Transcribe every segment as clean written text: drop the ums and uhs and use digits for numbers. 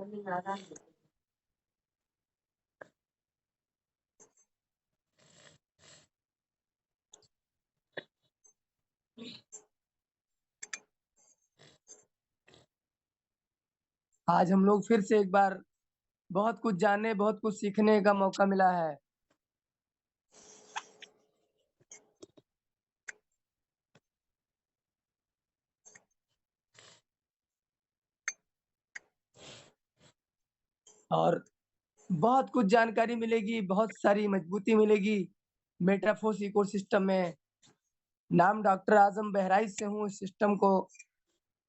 आज हम लोग फिर से एक बार बहुत कुछ जानने, बहुत कुछ सीखने का मौका मिला है। और बहुत कुछ जानकारी मिलेगी, बहुत सारी मजबूती मिलेगी मेटाफोर्स इकोसिस्टम में। नाम डॉक्टर आजम बहराइच से हूँ। इस सिस्टम को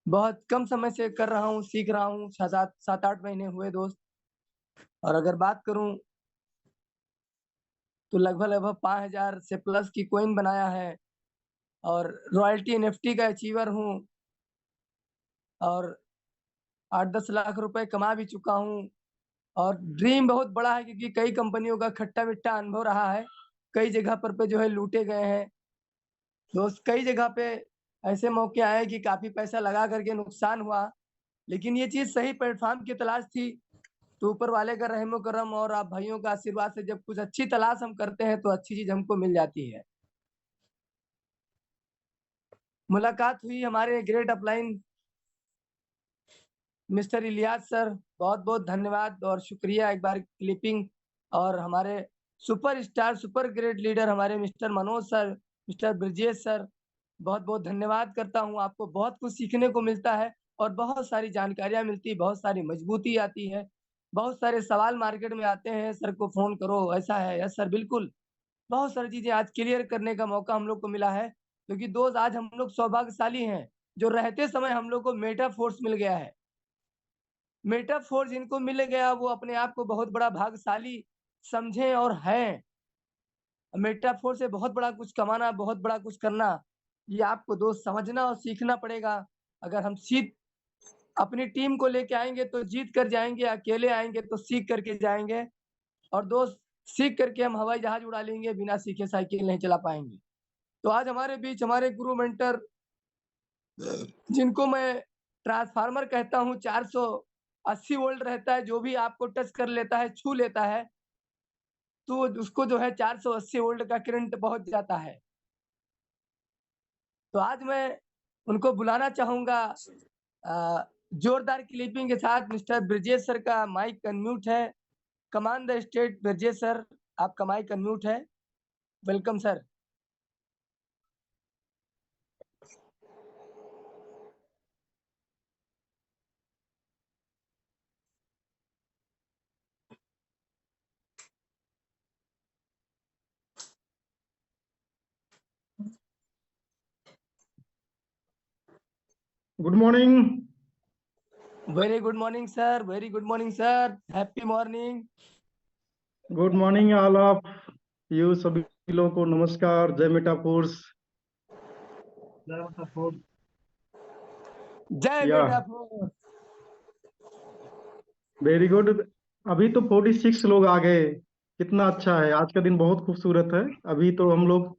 बहुत कम समय से कर रहा हूँ, सीख रहा हूँ। 7-8 महीने हुए दोस्त। और अगर बात करूँ तो लगभग 5000 से प्लस की कॉइन बनाया है और रॉयल्टी एनएफटी का अचीवर हूँ और 8-10 लाख रुपए कमा भी चुका हूँ। और ड्रीम बहुत बड़ा है क्योंकि कई कंपनियों का खट्टा-मीठा अनुभव रहा है। कई जगह पर पे जो है लूटे गए हैं। दोस्त कई जगह पे ऐसे मौके आए कि काफ़ी पैसा लगा करके नुकसान हुआ, लेकिन ये चीज़ सही प्लेटफ़ॉर्म की तलाश थी। तो ऊपर वाले का रहमो-करम और आप भाइयों का आशीर्वाद से जब कुछ अच्छी तलाश हम करते हैं, तो अच्छी चीज़ हमको मिल जाती है। मुलाकात हुई हमारे great upline mister Ilyas sir, बहुत-बहुत धन्यवाद और शुक्रिया एक बार क्लिपिंग। और हमारे सुपरस्टार, सुपर ग्रेट लीडर हमारे mister Manoj sir, mister Brajesh sir, बहुत-बहुत धन्यवाद करता हूँ। आपको बहुत कुछ सीखने को मिलता है और बहुत सारी जानकारियाँ मिलती है, बहुत सारी मजबूती आती है। बहुत सारे सवाल मार्केट में आते हैं, सर को फ़ोन करो, ऐसा है। यस सर, बिल्कुल। बहुत सारी चीज़ें आज क्लियर करने का मौका हम लोग को मिला है, क्योंकि दोस्त आज हम लोग सौभाग्यशाली हैं, जो रहते समय हम लोग को मेटाफोर्स मिल गया है। मेटाफोर जिनको मिल गया वो अपने आप को बहुत बड़ा भाग्यशाली समझें और हैं। मेटाफोर से बहुत बड़ा कुछ कमाना, बहुत बड़ा कुछ करना, ये आपको दोस्त समझना और सीखना पड़ेगा। अगर हम अपनी टीम को लेके आएँगे तो जीत कर जाएँगे, अकेले आएँगे तो सीख करके जाएँगे। और दोस्त सीख करके हम हवाई जहाज उड़ा लेंगे, बिना सीखे साइकिल नहीं चला पाएँगे। तो आज हमारे बीच हमारे गुरु मेंटर, जिनको मैं ट्रांसफार्मर कहता हूँ, 480 वोल्ट रहता है, जो भी आपको टच कर लेता है, छू लेता है, तो उसको जो है 480 वोल्ट का करंट पहुँच जाता है। तो आज मैं उनको बुलाना चाहूँगा। जोरदार क्लिपिंग के साथ मिस्टर ब्रजेश सर का माइक अनम्यूट है। Command the stage Brajesh sir, आपका माइक अनम्यूट है। Welcome sir. Good morning. Very good morning sir, very good morning sir, happy morning. Good morning all of you, सभी लोगों को नमस्कार। जय मेटाफोर्स। जय या मेटाफोर्स। Very good. अभी तो 46 लोग आ गए, कितना अच्छा है। आज का दिन बहुत खूबसूरत है। अभी तो हम लोग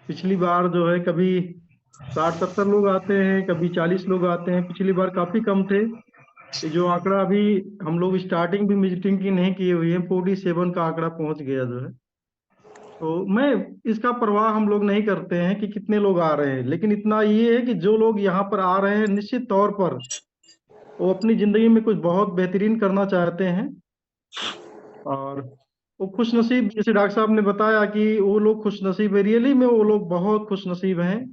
पिछली बार जो है कभी 60-70 लोग आते हैं, कभी 40 लोग आते हैं। पिछली बार काफी कम थे। ये जो आंकड़ा अभी हम लोग स्टार्टिंग भी मीटिंग की नहीं किए हुए हैं, 47 का आंकड़ा पहुंच गया जो है। तो मैं इसका परवाह हम लोग नहीं करते हैं कि कितने लोग आ रहे हैं, लेकिन इतना ये है कि जो लोग यहाँ पर आ रहे हैं निश्चित तौर पर वो अपनी जिंदगी में कुछ बहुत बेहतरीन करना चाहते हैं। और वो खुश नसीब, जैसे डॉक्टर साहब ने बताया कि वो लोग खुश नसीब है। रियली में वो लोग बहुत खुश नसीब हैं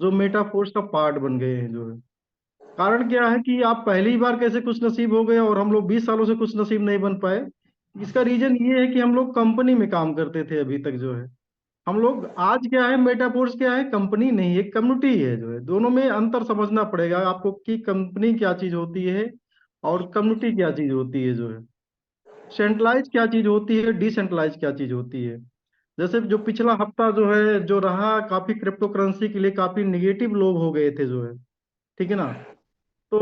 जो मेटाफोर्स का पार्ट बन गए हैं जो है। कारण क्या है कि आप पहली बार कैसे खुश नसीब हो गए और हम लोग 20 सालों से खुश नसीब नहीं बन पाए। इसका रीजन ये है कि हम लोग कंपनी में काम करते थे अभी तक जो है। हम लोग आज क्या है, मेटाफोर्स क्या है, कंपनी नहीं है, कम्युनिटी है जो है। दोनों में अंतर समझना पड़ेगा आपको कि कंपनी क्या चीज होती है और कम्युनिटी क्या चीज होती है जो है। सेंट्रलाइज क्या चीज होती है, डिसेंट्रलाइज क्या चीज होती है। जैसे जो पिछला हफ्ता जो है जो रहा, काफी क्रिप्टो करेंसी के लिए काफी निगेटिव लोग हो गए थे जो है, ठीक है ना। तो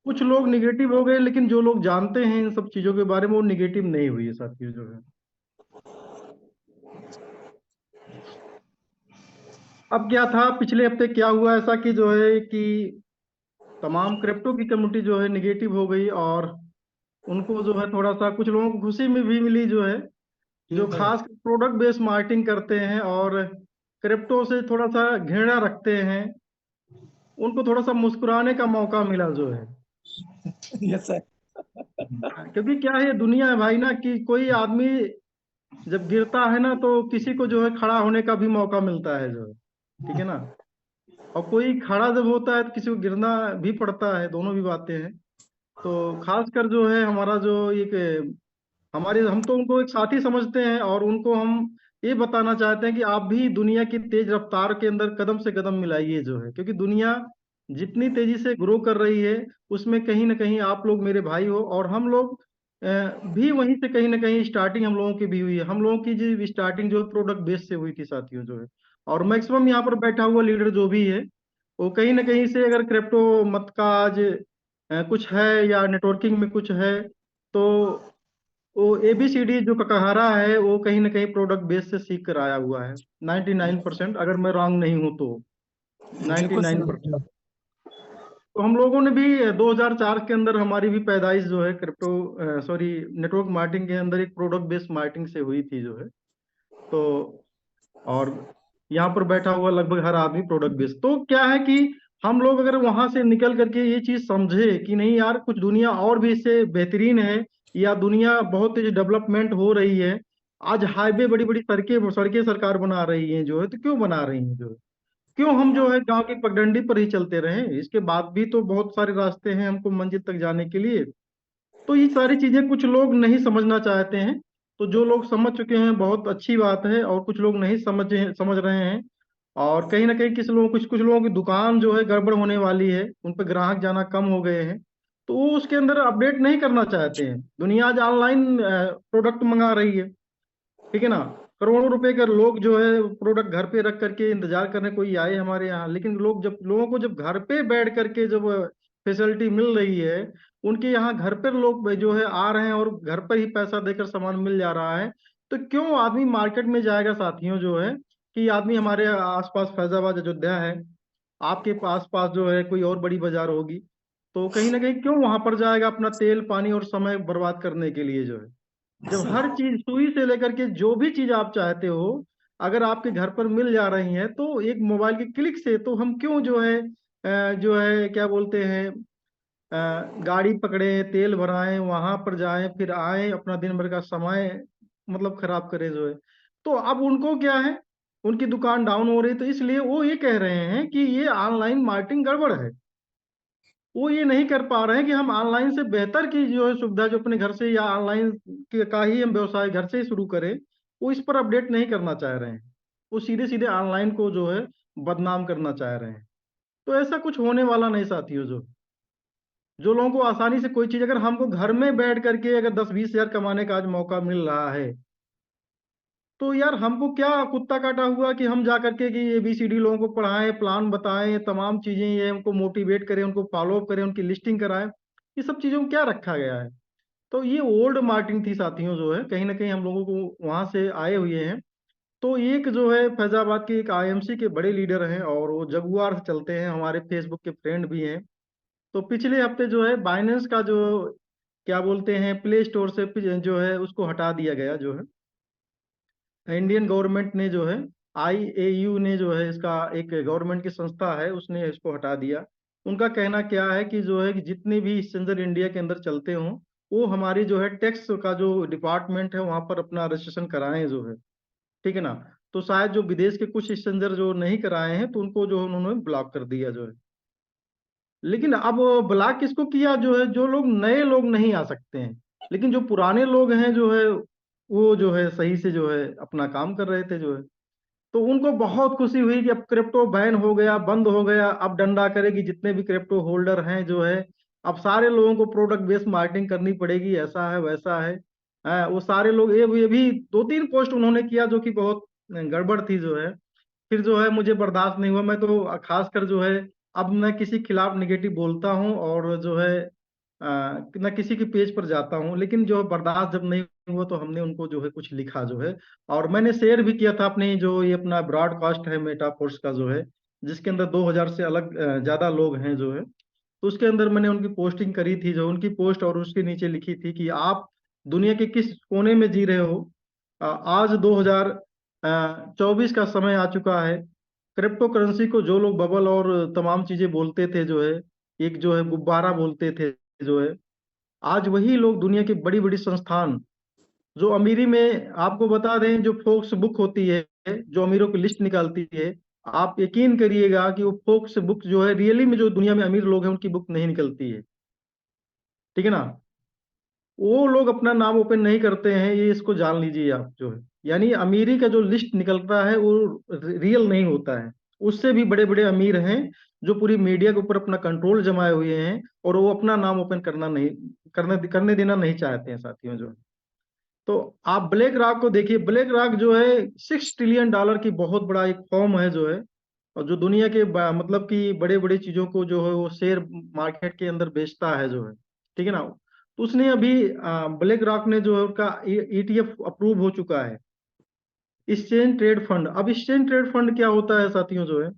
कुछ लोग निगेटिव हो गए, लेकिन जो लोग जानते हैं इन सब चीजों के बारे में वो निगेटिव नहीं हुई है साथियों जो है। अब क्या था पिछले हफ्ते, क्या हुआ ऐसा कि जो है कि तमाम क्रिप्टो की कम्युनिटी जो है निगेटिव हो गई और उनको जो है थोड़ा सा, कुछ लोगों को खुशी में भी मिली जो है, जो खास प्रोडक्ट बेस्ड मार्केटिंग करते हैं और क्रिप्टो से थोड़ा सा घृणा रखते हैं, उनको थोड़ा सा मुस्कुराने का मौका मिला जो है। Yes sir. क्योंकि क्या है, ये दुनिया है भाई ना, कि कोई आदमी जब गिरता है ना तो किसी को जो है खड़ा होने का भी मौका मिलता है जो है, ठीक है ना। और कोई खड़ा जब होता है तो किसी को गिरना भी पड़ता है, दोनों भी बातें हैं। तो खासकर जो है हमारा जो एक हमारे, हम तो उनको एक साथी समझते हैं और उनको हम ये बताना चाहते हैं कि आप भी दुनिया की तेज रफ्तार के अंदर कदम से कदम मिलाइए जो है, क्योंकि दुनिया जितनी तेजी से ग्रो कर रही है उसमें कहीं ना कहीं आप लोग मेरे भाई हो, और हम लोग भी वहीं से कहीं ना कहीं स्टार्टिंग हम लोगों की भी हुई है। हम लोगों की जो स्टार्टिंग जो प्रोडक्ट बेस से हुई थी साथियों जो है। और मैक्सिमम यहाँ पर बैठा हुआ लीडर जो भी है वो कहीं ना कहीं से, अगर क्रिप्टो मत का आज कुछ है या नेटवर्किंग में कुछ है, तो वो ABCD जो ककाहारा है वो कहीं ना कहीं प्रोडक्ट बेस से सीख कर आया हुआ है। 99%, अगर मैं रॉन्ग नहीं हूं तो बिल्कुल सर। 99%। तो हम लोगों ने भी 2004 के अंदर हमारी भी पैदाइश जो है क्रिप्टो सॉरी नेटवर्क मार्केटिंग के अंदर एक प्रोडक्ट बेस्ड मार्केटिंग से हुई थी जो है। तो और यहाँ पर बैठा हुआ लगभग हर आदमी प्रोडक्ट बेस्ड। तो क्या है कि हम लोग अगर वहां से निकल करके ये चीज समझे कि नहीं यार, कुछ दुनिया और भी इससे बेहतरीन है, या दुनिया बहुत तेज डेवलपमेंट हो रही है, आज हाईवे बड़ी बड़ी सड़कें सड़कें सरकार बना रही है जो है, तो क्यों बना रही है जो है, क्यों हम जो है गांव की पगडंडी पर ही चलते रहें? इसके बाद भी तो बहुत सारे रास्ते हैं हमको मंजिल तक जाने के लिए। तो ये सारी चीजें कुछ लोग नहीं समझना चाहते हैं। तो जो लोग समझ चुके हैं बहुत अच्छी बात है, और कुछ लोग नहीं समझ रहे हैं। और कहीं ना कहीं कुछ कुछ लोगों की दुकान जो है गड़बड़ होने वाली है, उन पर ग्राहक जाना कम हो गए हैं, तो वो उसके अंदर अपडेट नहीं करना चाहते हैं। दुनिया आज ऑनलाइन प्रोडक्ट मंगा रही है, ठीक है ना। करोड़ों रुपए के लोग जो है प्रोडक्ट घर पे रख करके इंतजार करने कोई आए हमारे यहाँ, लेकिन लोगों को जब घर पे बैठ करके जब फैसिलिटी मिल रही है, उनके यहाँ घर पर लोग जो है आ रहे हैं और घर पर ही पैसा देकर सामान मिल जा रहा है, तो क्यों आदमी मार्केट में जाएगा साथियों जो है। कि आदमी हमारे आसपास फैजाबाद अयोध्या है, आपके पास पास जो है कोई और बड़ी बाजार होगी, तो कहीं ना कहीं क्यों वहां पर जाएगा अपना तेल पानी और समय बर्बाद करने के लिए जो है। जब हर चीज सुई से लेकर के जो भी चीज आप चाहते हो अगर आपके घर पर मिल जा रही है, तो एक मोबाइल के क्लिक से, तो हम क्यों जो है जो है क्या बोलते हैं, गाड़ी पकड़े, तेल भराएं, वहां पर जाएं, फिर आए, अपना दिन भर का समय मतलब खराब करे जो है। तो अब उनको क्या है, उनकी दुकान डाउन हो रही, तो इसलिए वो ये कह रहे हैं कि ये ऑनलाइन मार्केटिंग गड़बड़ है। वो ये नहीं कर पा रहे हैं कि हम ऑनलाइन से बेहतर की जो है सुविधा, जो अपने घर से या ऑनलाइन का ही हम व्यवसाय घर से ही शुरू करें, वो इस पर अपडेट नहीं करना चाह रहे हैं। वो सीधे सीधे ऑनलाइन को जो है बदनाम करना चाह रहे हैं। तो ऐसा कुछ होने वाला नहीं साथियों। जो लोगों को आसानी से कोई चीज, अगर हमको घर में बैठ करके अगर 10-20 हजार कमाने का आज मौका मिल रहा है, तो यार हमको क्या कुत्ता काटा हुआ कि हम जा करके कि ABCD लोगों को पढ़ाएं, प्लान बताएं, तमाम चीजें ये उनको मोटिवेट करें, उनको फॉलो अप करें, उनकी लिस्टिंग कराएं, ये सब चीजों को क्या रखा गया है। तो ये ओल्ड मार्केटिंग थी साथियों जो है, कहीं ना कहीं हम लोगों को वहां से आए हुए हैं। तो एक जो है फैजाबाद के एक IMC के बड़े लीडर हैं और वो जगुआर से चलते हैं, हमारे फेसबुक के फ्रेंड भी हैं। तो पिछले हफ्ते जो है बाइनेंस का जो क्या बोलते हैं प्ले स्टोर से जो है उसको हटा दिया गया जो है। इंडियन गवर्नमेंट ने जो है, IAU ने जो है, इसका एक गवर्नमेंट की संस्था है, उसने इसको हटा दिया। उनका कहना क्या है कि जो है कि जितने भी एक्सचेंजर इंडिया के अंदर चलते हों, वो हमारी जो है टैक्स का जो डिपार्टमेंट है वहां पर अपना रजिस्ट्रेशन कराएं जो है, ठीक है ना। तो शायद जो विदेश के कुछ एक्सचेंजर जो नहीं कराए हैं, तो उनको जो उन्होंने ब्लॉक कर दिया जो है। लेकिन अब ब्लॉक किसको किया जो है, जो लोग नए लोग नहीं आ सकते हैं, लेकिन जो पुराने लोग हैं जो है, वो जो है सही से जो है अपना काम कर रहे थे जो है। तो उनको बहुत खुशी हुई कि अब क्रिप्टो बैन हो गया, बंद हो गया, अब डंडा करेगी जितने भी क्रिप्टो होल्डर हैं जो है, अब सारे लोगों को प्रोडक्ट बेस्ड मार्केटिंग करनी पड़ेगी, ऐसा है वैसा है। वो सारे लोग, ये भी 2-3 पोस्ट उन्होंने किया जो कि बहुत गड़बड़ थी जो है। फिर जो है मुझे बर्दाश्त नहीं हुआ, मैं तो खासकर जो है अब मैं किसी खिलाफ निगेटिव बोलता हूँ और जो है न किसी के पेज पर जाता हूँ, लेकिन जो बर्दाश्त जब नहीं हुआ तो हमने उनको जो है कुछ लिखा जो है, और मैंने शेयर भी किया था अपने जो ये अपना ब्रॉडकास्ट है मेटाफोर्स का जो है, जिसके अंदर 2000 से अलग ज्यादा लोग हैं जो है। तो उसके अंदर मैंने उनकी पोस्टिंग करी थी, जो उनकी पोस्ट और उसके नीचे लिखी थी कि आप दुनिया के किस कोने में जी रहे हो। आज 2024 का समय आ चुका है। क्रिप्टो करेंसी को जो लोग बबल और तमाम चीजें बोलते थे, जो है एक जो है गुब्बारा बोलते थे, जो है आज वही लोग दुनिया की बड़ी बड़ी संस्थान, जो अमीरी में आपको बता दें, जो फोक्स बुक होती है, जो अमीरों की लिस्ट निकालती है, आप यकीन करिएगा कि वो फोक्स बुक जो है रियली में जो दुनिया में अमीर लोग हैं उनकी बुक नहीं निकलती है। ठीक है ना। वो लोग अपना नाम ओपन नहीं करते हैं, ये इसको जान लीजिए आप, जो है यानी अमीरी का जो लिस्ट निकलता है वो रियल नहीं होता है। उससे भी बड़े बड़े अमीर हैं जो पूरी मीडिया के ऊपर अपना कंट्रोल जमाए हुए हैं, और वो अपना नाम ओपन करना नहीं करने देना नहीं चाहते हैं साथियों, जो है। तो आप ब्लैक रॉक को देखिए, ब्लैक रॉक जो है $6 ट्रिलियन की बहुत बड़ा एक फॉर्म है, जो है और जो दुनिया के मतलब कि बड़े बड़े चीजों को जो है वो शेयर मार्केट के अंदर बेचता है, जो है। ठीक है ना। तो उसने अभी ब्लैक रॉक ने जो है उसका ETF अप्रूव हो चुका है, एक्सचेंज ट्रेड फंड। अब एक्सचेंज ट्रेड फंड क्या होता है साथियों, जो है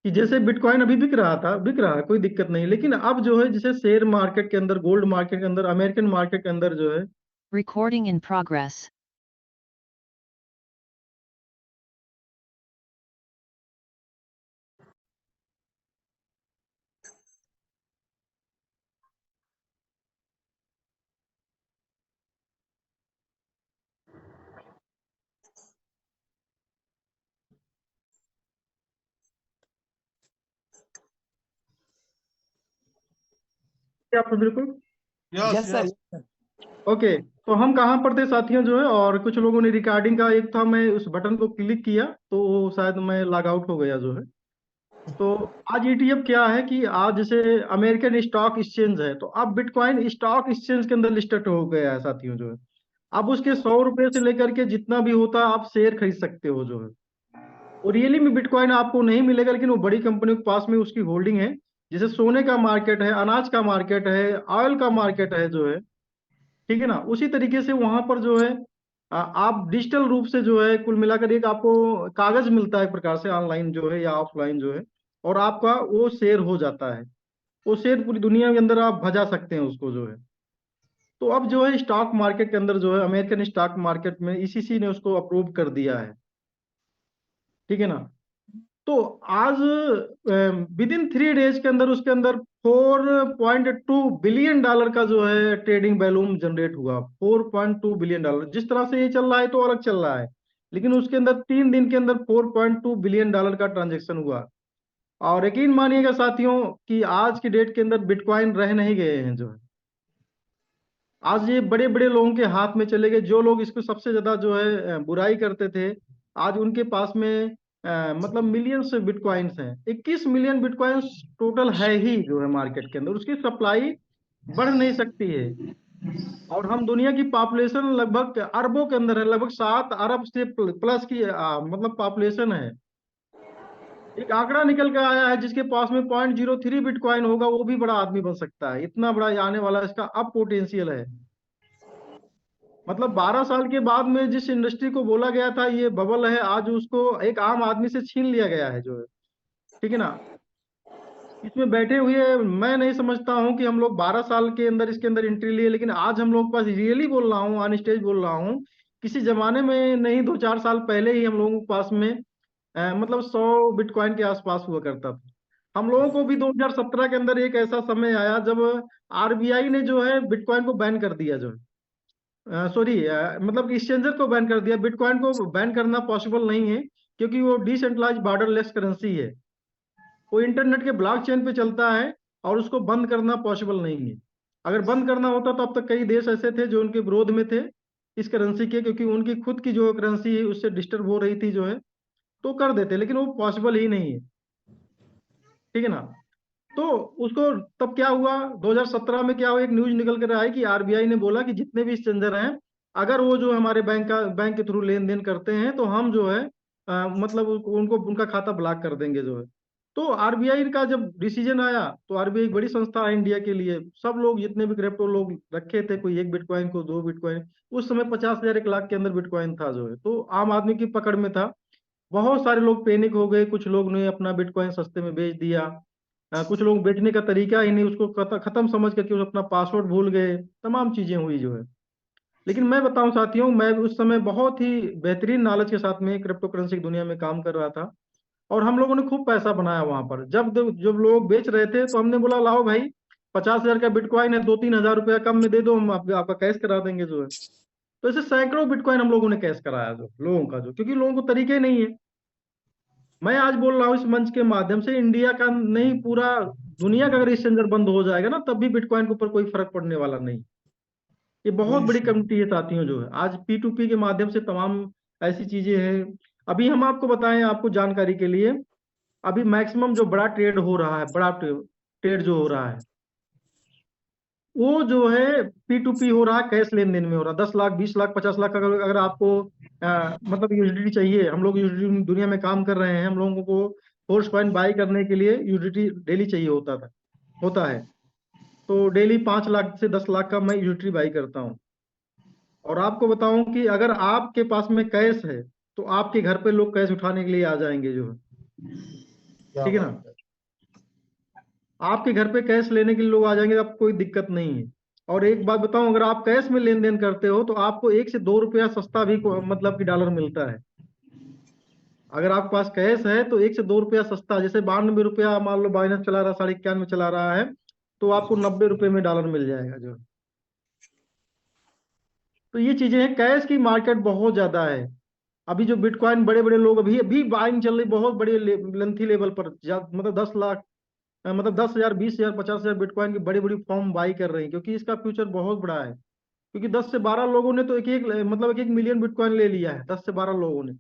कि जैसे बिटकॉइन अभी बिक रहा था, बिक रहा है, कोई दिक्कत नहीं, लेकिन अब जो है जैसे शेयर मार्केट के अंदर, गोल्ड मार्केट के अंदर, अमेरिकन मार्केट के अंदर जो है Recording in progress. क्या आप बिल्कुल यस सर। ओके। तो हम कहाँ पर थे साथियों, जो है और कुछ लोगों ने रिकॉर्डिंग का एक था, मैं उस बटन को क्लिक किया तो वो शायद मैं लॉग आउट हो गया, जो है। तो आज ETF क्या है कि आज जैसे अमेरिकन स्टॉक एक्सचेंज है, तो अब बिटकॉइन स्टॉक एक्सचेंज के अंदर लिस्टेड हो गया है साथियों, जो है। अब उसके 100 रुपए से लेकर के जितना भी होता है आप शेयर खरीद सकते हो, जो है। और रियली में बिटकॉइन आपको नहीं मिलेगा, लेकिन वो बड़ी कंपनियों के पास में उसकी होल्डिंग है। जैसे सोने का मार्केट है, अनाज का मार्केट है, ऑयल का मार्केट है, जो है। ठीक है ना। उसी तरीके से वहां पर जो है आप डिजिटल रूप से जो है कुल मिलाकर एक आपको कागज मिलता है एक प्रकार से, ऑनलाइन जो है या ऑफलाइन, जो है और आपका वो शेयर हो जाता है। वो शेयर पूरी दुनिया के अंदर आप भजा सकते हैं उसको, जो है। तो अब जो है स्टॉक मार्केट के अंदर जो है अमेरिकन स्टॉक मार्केट में ECC ने उसको अप्रूव कर दिया है। ठीक है ना। तो आज विद इन 3 डेज के अंदर उसके अंदर $4.2 बिलियन का जो है ट्रेडिंग वॉल्यूम जनरेट हुआ। $4.2 बिलियन, जिस तरह से ये चल रहा है तो अलग चल रहा है, लेकिन उसके अंदर 3 दिन के अंदर $4.2 बिलियन का ट्रांजेक्शन हुआ। और यकीन मानिएगा साथियों कि आज की डेट के अंदर बिटकॉइन रह नहीं गए हैं, जो है आज ये बड़े बड़े लोगों के हाथ में चले गए। जो लोग इसको सबसे ज्यादा जो है बुराई करते थे, आज उनके पास में मतलब मिलियंस बिटकॉइंस हैं। 21 मिलियन बिटकॉइंस टोटल है ही, जो है मार्केट के अंदर उसकी सप्लाई बढ़ नहीं सकती है। और हम दुनिया की पॉपुलेशन लगभग अरबों के अंदर है, लगभग 7 अरब से प्लस की मतलब पॉपुलेशन है। एक आंकड़ा निकल के आया है जिसके पास में 0.03 बिटकॉइन होगा वो भी बड़ा आदमी बन सकता है, इतना बड़ा आने वाला इसका अब पोटेंशियल है। मतलब 12 साल के बाद में जिस इंडस्ट्री को बोला गया था ये बबल है, आज उसको एक आम आदमी से छीन लिया गया है, जो है। ठीक है ना। इसमें बैठे हुए मैं नहीं समझता हूं कि हम लोग 12 साल के अंदर इसके अंदर एंट्री लिए, लेकिन आज हम लोग के पास, रियली बोल रहा हूँ, ऑन स्टेज बोल रहा हूँ, किसी जमाने में नहीं, 2-4 साल पहले ही हम लोगों के पास में मतलब 100 बिटकॉइन के आसपास हुआ करता था। हम लोगों को भी 2017 के अंदर एक ऐसा समय आया जब RBI ने जो है बिटकॉइन को बैन कर दिया, जो है सॉरी मतलब एक्सचेंजर को बैन कर दिया। बिटकॉइन को बैन करना पॉसिबल नहीं है, क्योंकि वो डिसेंट्रलाइज बॉर्डरलेस करेंसी है, वो इंटरनेट के ब्लॉकचेन पे चलता है, और उसको बंद करना पॉसिबल नहीं है। अगर बंद करना होता तो अब तक कई देश ऐसे थे जो उनके विरोध में थे इस करेंसी के, क्योंकि उनकी खुद की जो करेंसी है उससे डिस्टर्ब हो रही थी, जो है तो कर देते, लेकिन वो पॉसिबल ही नहीं है। ठीक है ना। तो उसको तब क्या हुआ, 2017 में क्या हुआ, एक न्यूज निकल कर आई कि RBI ने बोला कि जितने भी एक्सचेंजर हैं, अगर वो जो हमारे बैंक के थ्रू लेन देन करते हैं तो हम जो है मतलब उनको उनका खाता ब्लॉक कर देंगे, जो है। तो RBI का जब डिसीजन आया, तो RBI एक बड़ी संस्था है इंडिया के लिए, सब लोग जितने भी क्रिप्टो लोग रखे थे, कोई 1 बिटकॉइन को 2 बिटकॉइन, उस समय 50,000 1 लाख के अंदर बिटकॉइन था, जो है तो आम आदमी की पकड़ में था। बहुत सारे लोग पैनिक हो गए, कुछ लोग ने अपना बिटकॉइन सस्ते में बेच दिया। कुछ लोग बेचने का तरीका ही नहीं, उसको खत्म समझ करके उस अपना पासवर्ड भूल गए, तमाम चीजें हुई जो है। लेकिन मैं बताऊं साथियों, मैं उस समय बहुत ही बेहतरीन नॉलेज के साथ में क्रिप्टो करेंसी की दुनिया में काम कर रहा था, और हम लोगों ने खूब पैसा बनाया वहां पर। जब लोग बेच रहे थे तो हमने बोला लाओ भाई, 50,000 का बिटकॉइन है, 2-3 हजार रुपया कम में दे दो, हम आपका कैश करा देंगे जो है। तो ऐसे सैकड़ों बिटकॉइन हम लोगों ने कैश कराया जो लोगों का, जो क्योंकि लोगों को तरीके नहीं है। मैं आज बोल रहा हूँ इस मंच के माध्यम से, इंडिया का नहीं पूरा दुनिया का अगर एक्सचेंजर बंद हो जाएगा ना, तब भी बिटकॉइन के ऊपर कोई फर्क पड़ने वाला नहीं। ये बहुत वही बड़ी सर। कम्युनिटी है साथियों जो है, आज P2P के माध्यम से तमाम ऐसी चीजें हैं। अभी हम आपको बताएं, आपको जानकारी के लिए, अभी मैक्सिमम जो बड़ा ट्रेड हो रहा है, बड़ा ट्रेड जो हो रहा है, वो जो है P2P हो रहा है, कैश लेन देन में हो रहा है। 10 लाख, 20 लाख, 50 लाख अगर आपको मतलब यूजिडिटी चाहिए, हम लोग यूजिडिटी दुनिया में काम कर रहे हैं, हम लोगों को फोर्स कॉइन बाई करने के लिए यूजिडिटी डेली चाहिए होता है। तो डेली 5 लाख से 10 लाख का मैं यूजिडिटी बाई करता हूँ। और आपको बताऊं कि अगर आपके पास में कैश है, तो आपके घर पे लोग कैश उठाने के लिए आ जाएंगे जो है, क्या ठीक है ना। बात है। आपके घर पे कैश लेने के लिए लोग आ जाएंगे, आपको कोई दिक्कत नहीं है। और एक बात बताऊं, अगर आप कैश में लेन देन करते हो तो आपको 1 से 2 रुपया सस्ता भी मतलब कि डॉलर मिलता है। अगर आपके पास कैश है तो 1 से 2 रुपया सस्ता, जैसे 92 रुपया मान लो बाइनेंस चला रहा है, 91 चला रहा है, तो आपको 90 रुपये में डॉलर मिल जाएगा जो। तो ये चीजें हैं, कैश की मार्केट बहुत ज्यादा है। अभी जो बिटकॉइन बड़े बड़े लोग अभी अभी बाइंग चल रही, बहुत बड़े लेंथी लेवल पर, मतलब 10 लाख, मतलब 10,000, 20,000, 50,000 बिटकॉइन की बड़ी बड़ी फॉर्म बाई कर रही है, क्योंकि इसका फ्यूचर बहुत बड़ा है। क्योंकि 10 से 12 लोगों ने तो एक एक मतलब 1-1 मिलियन बिटकॉइन ले लिया है, 10 से 12 लोगों ने।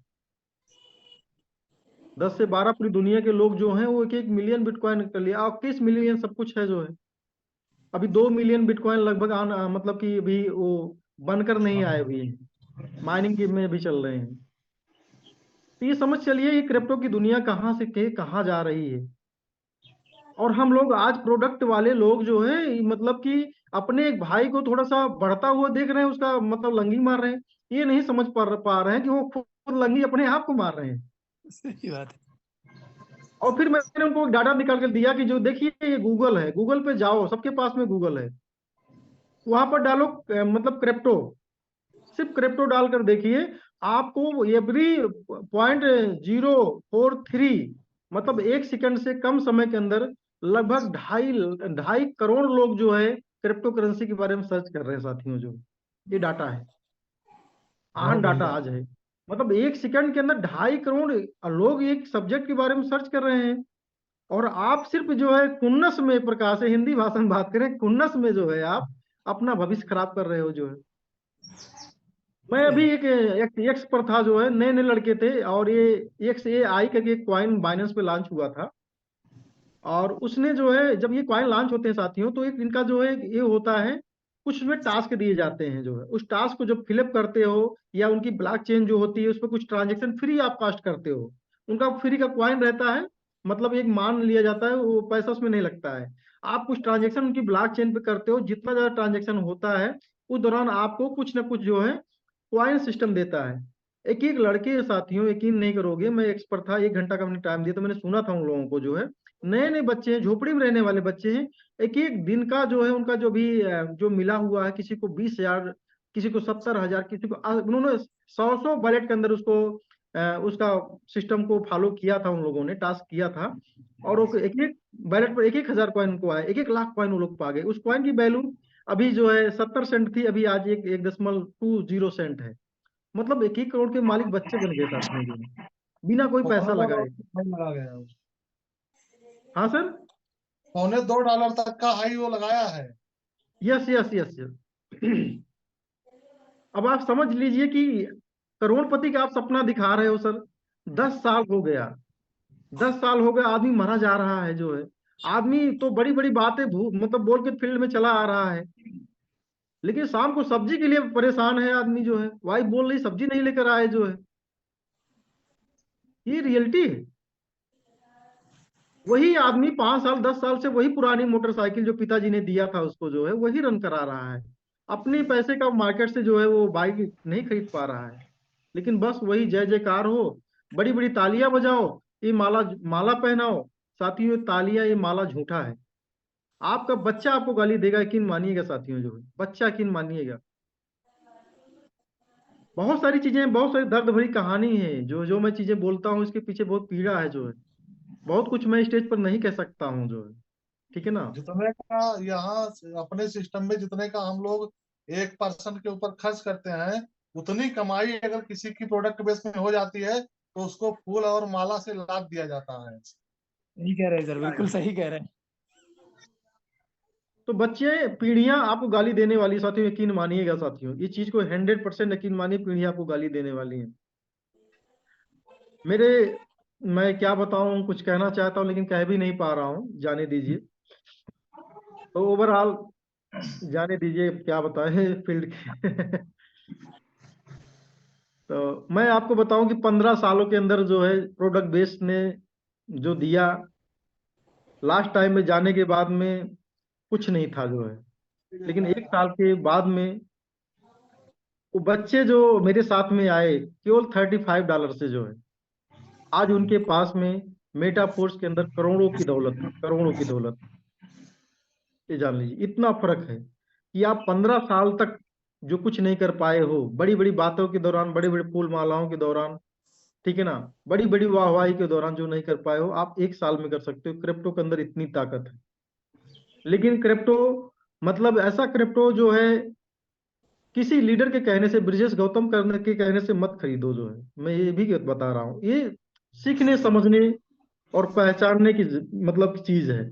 10 से 12 पूरी दुनिया के लोग जो हैं वो 1-1 मिलियन बिटकॉइन कर लिया, और 21 मिलियन सब कुछ है जो है। अभी 2 मिलियन बिटकॉइन लगभग मतलब कि अभी वो बनकर नहीं आए हुए हैं, माइनिंग में भी चल रहे हैं। तो ये समझ चलिए, ये क्रिप्टो की दुनिया कहाँ से कहाँ जा रही है। और हम लोग आज प्रोडक्ट वाले लोग जो है, मतलब कि अपने एक भाई को थोड़ा सा बढ़ता हुआ देख रहे हैं, उसका मतलब लंगी मार रहे हैं। ये नहीं समझ पा रहे हैं कि वो खुद लंगी अपने आप को मार रहे हैं। सही बात है। और फिर मैंने उनको डाटा निकाल कर दिया कि जो देखिए, ये गूगल है, गूगल पे जाओ, सबके पास में गूगल है, वहां पर डालो मतलब क्रिप्टो, सिर्फ क्रिप्टो डालकर देखिए, आपको एवरी 0.043, मतलब 1 सेकंड से कम समय के अंदर लगभग 2.5 करोड़ लोग जो है क्रिप्टो करेंसी के बारे में सर्च कर रहे हैं साथियों जो। ये डाटा है, बहुत आन डाटा बढ़िया। आज है। मतलब 1 सेकंड के अंदर 2.5 करोड़ लोग एक सब्जेक्ट के बारे में सर्च कर रहे हैं। और आप सिर्फ जो है खुन्नस में, प्रकाश है, हिंदी भाषा में बात करें, खुन्नस में जो है आप अपना भविष्य खराब कर रहे हो जो है। मैं अभी एक एक्स पर था जो है, नए नए लड़के थे, और ये XAI करके एक कॉइन बाइनेंस पे लॉन्च हुआ था। और उसने जो है, जब ये कॉइन लॉन्च होते हैं साथियों, तो एक इनका जो है ये होता है, कुछ में टास्क दिए जाते हैं जो है, उस टास्क को जब फिलअप करते हो, या उनकी ब्लॉकचेन जो होती है उस पर कुछ ट्रांजेक्शन फ्री आप कास्ट करते हो, उनका फ्री का कॉइन रहता है, मतलब एक मान लिया जाता है, वो पैसा उसमें नहीं लगता है। आप कुछ ट्रांजेक्शन उनकी ब्लॉकचेन पे करते हो, जितना ज्यादा ट्रांजेक्शन होता है उस दौरान आपको कुछ ना कुछ जो है कॉइन सिस्टम देता है। एक एक लड़के साथियों, यकीन नहीं करोगे, मैं एक्सपर्ट था, 1 घंटा का मैंने टाइम दिया, तो मैंने सुना था उन लोगों को जो है, नए नए बच्चे हैं, झोपड़ी में रहने वाले बच्चे हैं, एक एक दिन का जो है उनका जो भी जो मिला हुआ है, किसी को 20,000, किसी को 70,000, किसी को उन्होंने 100 बैलेट के अंदर उसको उसका सिस्टम को फॉलो किया था, उन लोगों ने टास्क किया था। और वो एक एक बैलेट पर 1-1 हजार कॉइन उनको आए, 1-1 लाख कॉइन वो लोग पा गए। उस कॉइन की वैल्यू अभी जो है 70 सेंट थी, अभी आज 1.20 सेंट है। मतलब 1-1 करोड़ के मालिक बच्चे बन गए साथियों जो, बिना कोई पैसा $2 लगाए। हाई लगा गया है। हाँ सर। $2.25 तक का हाई वो लगाया है। Yes yes yes yes. अब आप समझ लीजिए कि करोड़पति का आप सपना दिखा रहे हो सर। 10 साल हो गया, 10 साल हो गए, आदमी मरा जा रहा है जो है। आदमी तो बड़ी बड़ी बातें मतलब बोल के फील्ड में चला आ रहा है, लेकिन शाम को सब्जी के लिए परेशान है आदमी जो है, वाइफ बोल रही सब्जी नहीं लेकर आए जो है। ये रियलिटी है। वही आदमी 5 साल 10 साल से वही पुरानी मोटरसाइकिल जो पिताजी ने दिया था उसको जो है वही रन करा रहा है। अपने पैसे का मार्केट से जो है वो बाइक नहीं खरीद पा रहा है। लेकिन बस वही जय जयकार हो, बड़ी बड़ी तालियां बजाओ, ये माला माला पहनाओ, साथियों, ये तालियां, ये माला झूठा है। आपका बच्चा आपको गाली देगा, यकीन मानिएगा साथियों, जो है बच्चा, यकीन मानिएगा। बहुत सारी चीजें, बहुत सारी दर्द भरी कहानी है, जो जो मैं चीजें बोलता हूँ इसके पीछे बहुत पीड़ा है, जो है बहुत कुछ मैं स्टेज पर नहीं कह सकता हूँ, जो है, ठीक है ना। जितने का यहाँ अपने सिस्टम में जितने का हम लोग एक पर्सन के ऊपर खर्च करते हैं, उतनी कमाई अगर किसी की प्रोडक्ट बेस में हो जाती है तो उसको फूल और माला से लाभ दिया जाता है। सही कह रहे हैं सर, बिल्कुल सही कह रहे हैं। तो बच्चे, पीढ़ियां आपको गाली देने वाली साथियों, यकीन मानिएगा साथियों, ये चीज को 100% यकीन मानिए, पीढ़ियां आपको गाली देने वाली हैं। मेरे, मैं क्या बताऊं, कुछ कहना चाहता हूं लेकिन कह भी नहीं पा रहा हूं, जाने दीजिए। तो ओवरऑल जाने दीजिए, क्या बताएं फील्ड के तो मैं आपको बताऊं कि 15 सालों के अंदर जो है प्रोडक्ट बेस ने जो दिया, लास्ट टाइम में जाने के बाद में कुछ नहीं था, जो है। लेकिन 1 साल के बाद में वो बच्चे जो मेरे साथ में आए, केवल $35 से, जो है आज उनके पास में मेटा फोर्स के अंदर करोड़ों की दौलत है, करोड़ों की दौलत। ये जान लीजिए, इतना फर्क है कि आप 15 साल तक जो कुछ नहीं कर पाए हो, बड़ी बड़ी बातों के दौरान, बड़े बड़े फूल मालाओं के दौरान, ठीक है ना, बड़ी बड़ी वाहवाही के दौरान जो नहीं कर पाए हो, आप 1 साल में कर सकते हो। क्रिप्टो के अंदर इतनी ताकत है। लेकिन क्रिप्टो, मतलब ऐसा क्रिप्टो जो है, किसी लीडर के कहने से, ब्रिजेश गौतम करने के कहने से मत खरीदो, जो है मैं ये भी बता रहा हूँ। ये सीखने, समझने और पहचानने की मतलब चीज है।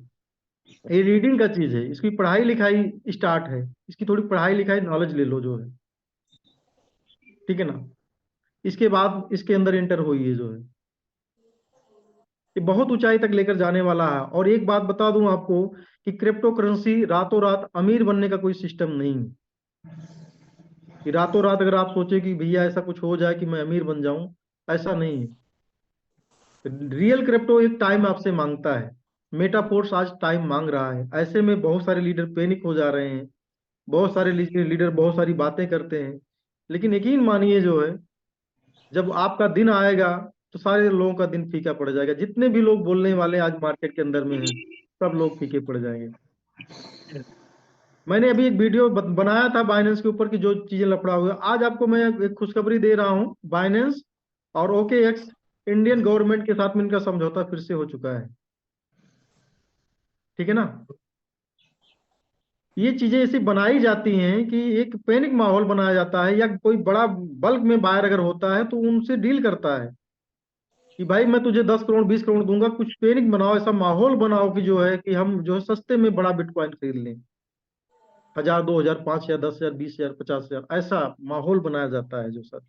ये रीडिंग का चीज है, इसकी पढ़ाई लिखाई स्टार्ट है, इसकी थोड़ी पढ़ाई लिखाई नॉलेज ले लो, जो है, ठीक है ना। इसके बाद इसके अंदर एंटर हुई है, जो है ये बहुत ऊंचाई तक लेकर जाने वाला है। और एक बात बता दूं आपको कि क्रिप्टो करेंसी रातों रात अमीर बनने का कोई सिस्टम नहीं है। कि रातों रात अगर आप सोचे कि भैया ऐसा कुछ हो जाए कि मैं अमीर बन जाऊं, ऐसा नहीं है। रियल क्रिप्टो एक टाइम आपसे मांगता है। मेटाफोर्स आज टाइम मांग रहा है। ऐसे में बहुत सारे लीडर पैनिक हो जा रहे हैं, बहुत सारे लीडर बहुत सारी बातें करते हैं। लेकिन यकीन मानिए, जो है जब आपका दिन आएगा तो सारे लोगों का दिन फीका पड़ जाएगा। जितने भी लोग बोलने वाले आज मार्केट के अंदर में हैं, सब लोग फीके पड़ जाएंगे। मैंने अभी एक वीडियो बनाया था बाइनेंस के ऊपर कि जो चीजें लफड़ा हुआ, आज आपको मैं एक खुशखबरी दे रहा हूँ। बाइनेंस और OKX, इंडियन गवर्नमेंट के साथ में इनका समझौता फिर से हो चुका है, ठीक है ना। ये चीजें ऐसी बनाई जाती हैं कि एक पैनिक माहौल बनाया जाता है, या कोई बड़ा बल्क में बायर अगर होता है तो उनसे डील करता है कि भाई मैं तुझे 10 करोड़ 20 करोड़ दूंगा, कुछ पैनिक बनाओ, ऐसा माहौल बनाओ कि जो है कि हम जो है सस्ते में बड़ा बिटकॉइन खरीद लें। 1,000 2,000 5,000 10,000 20,000 50,000, ऐसा माहौल बनाया जाता है, जो सर।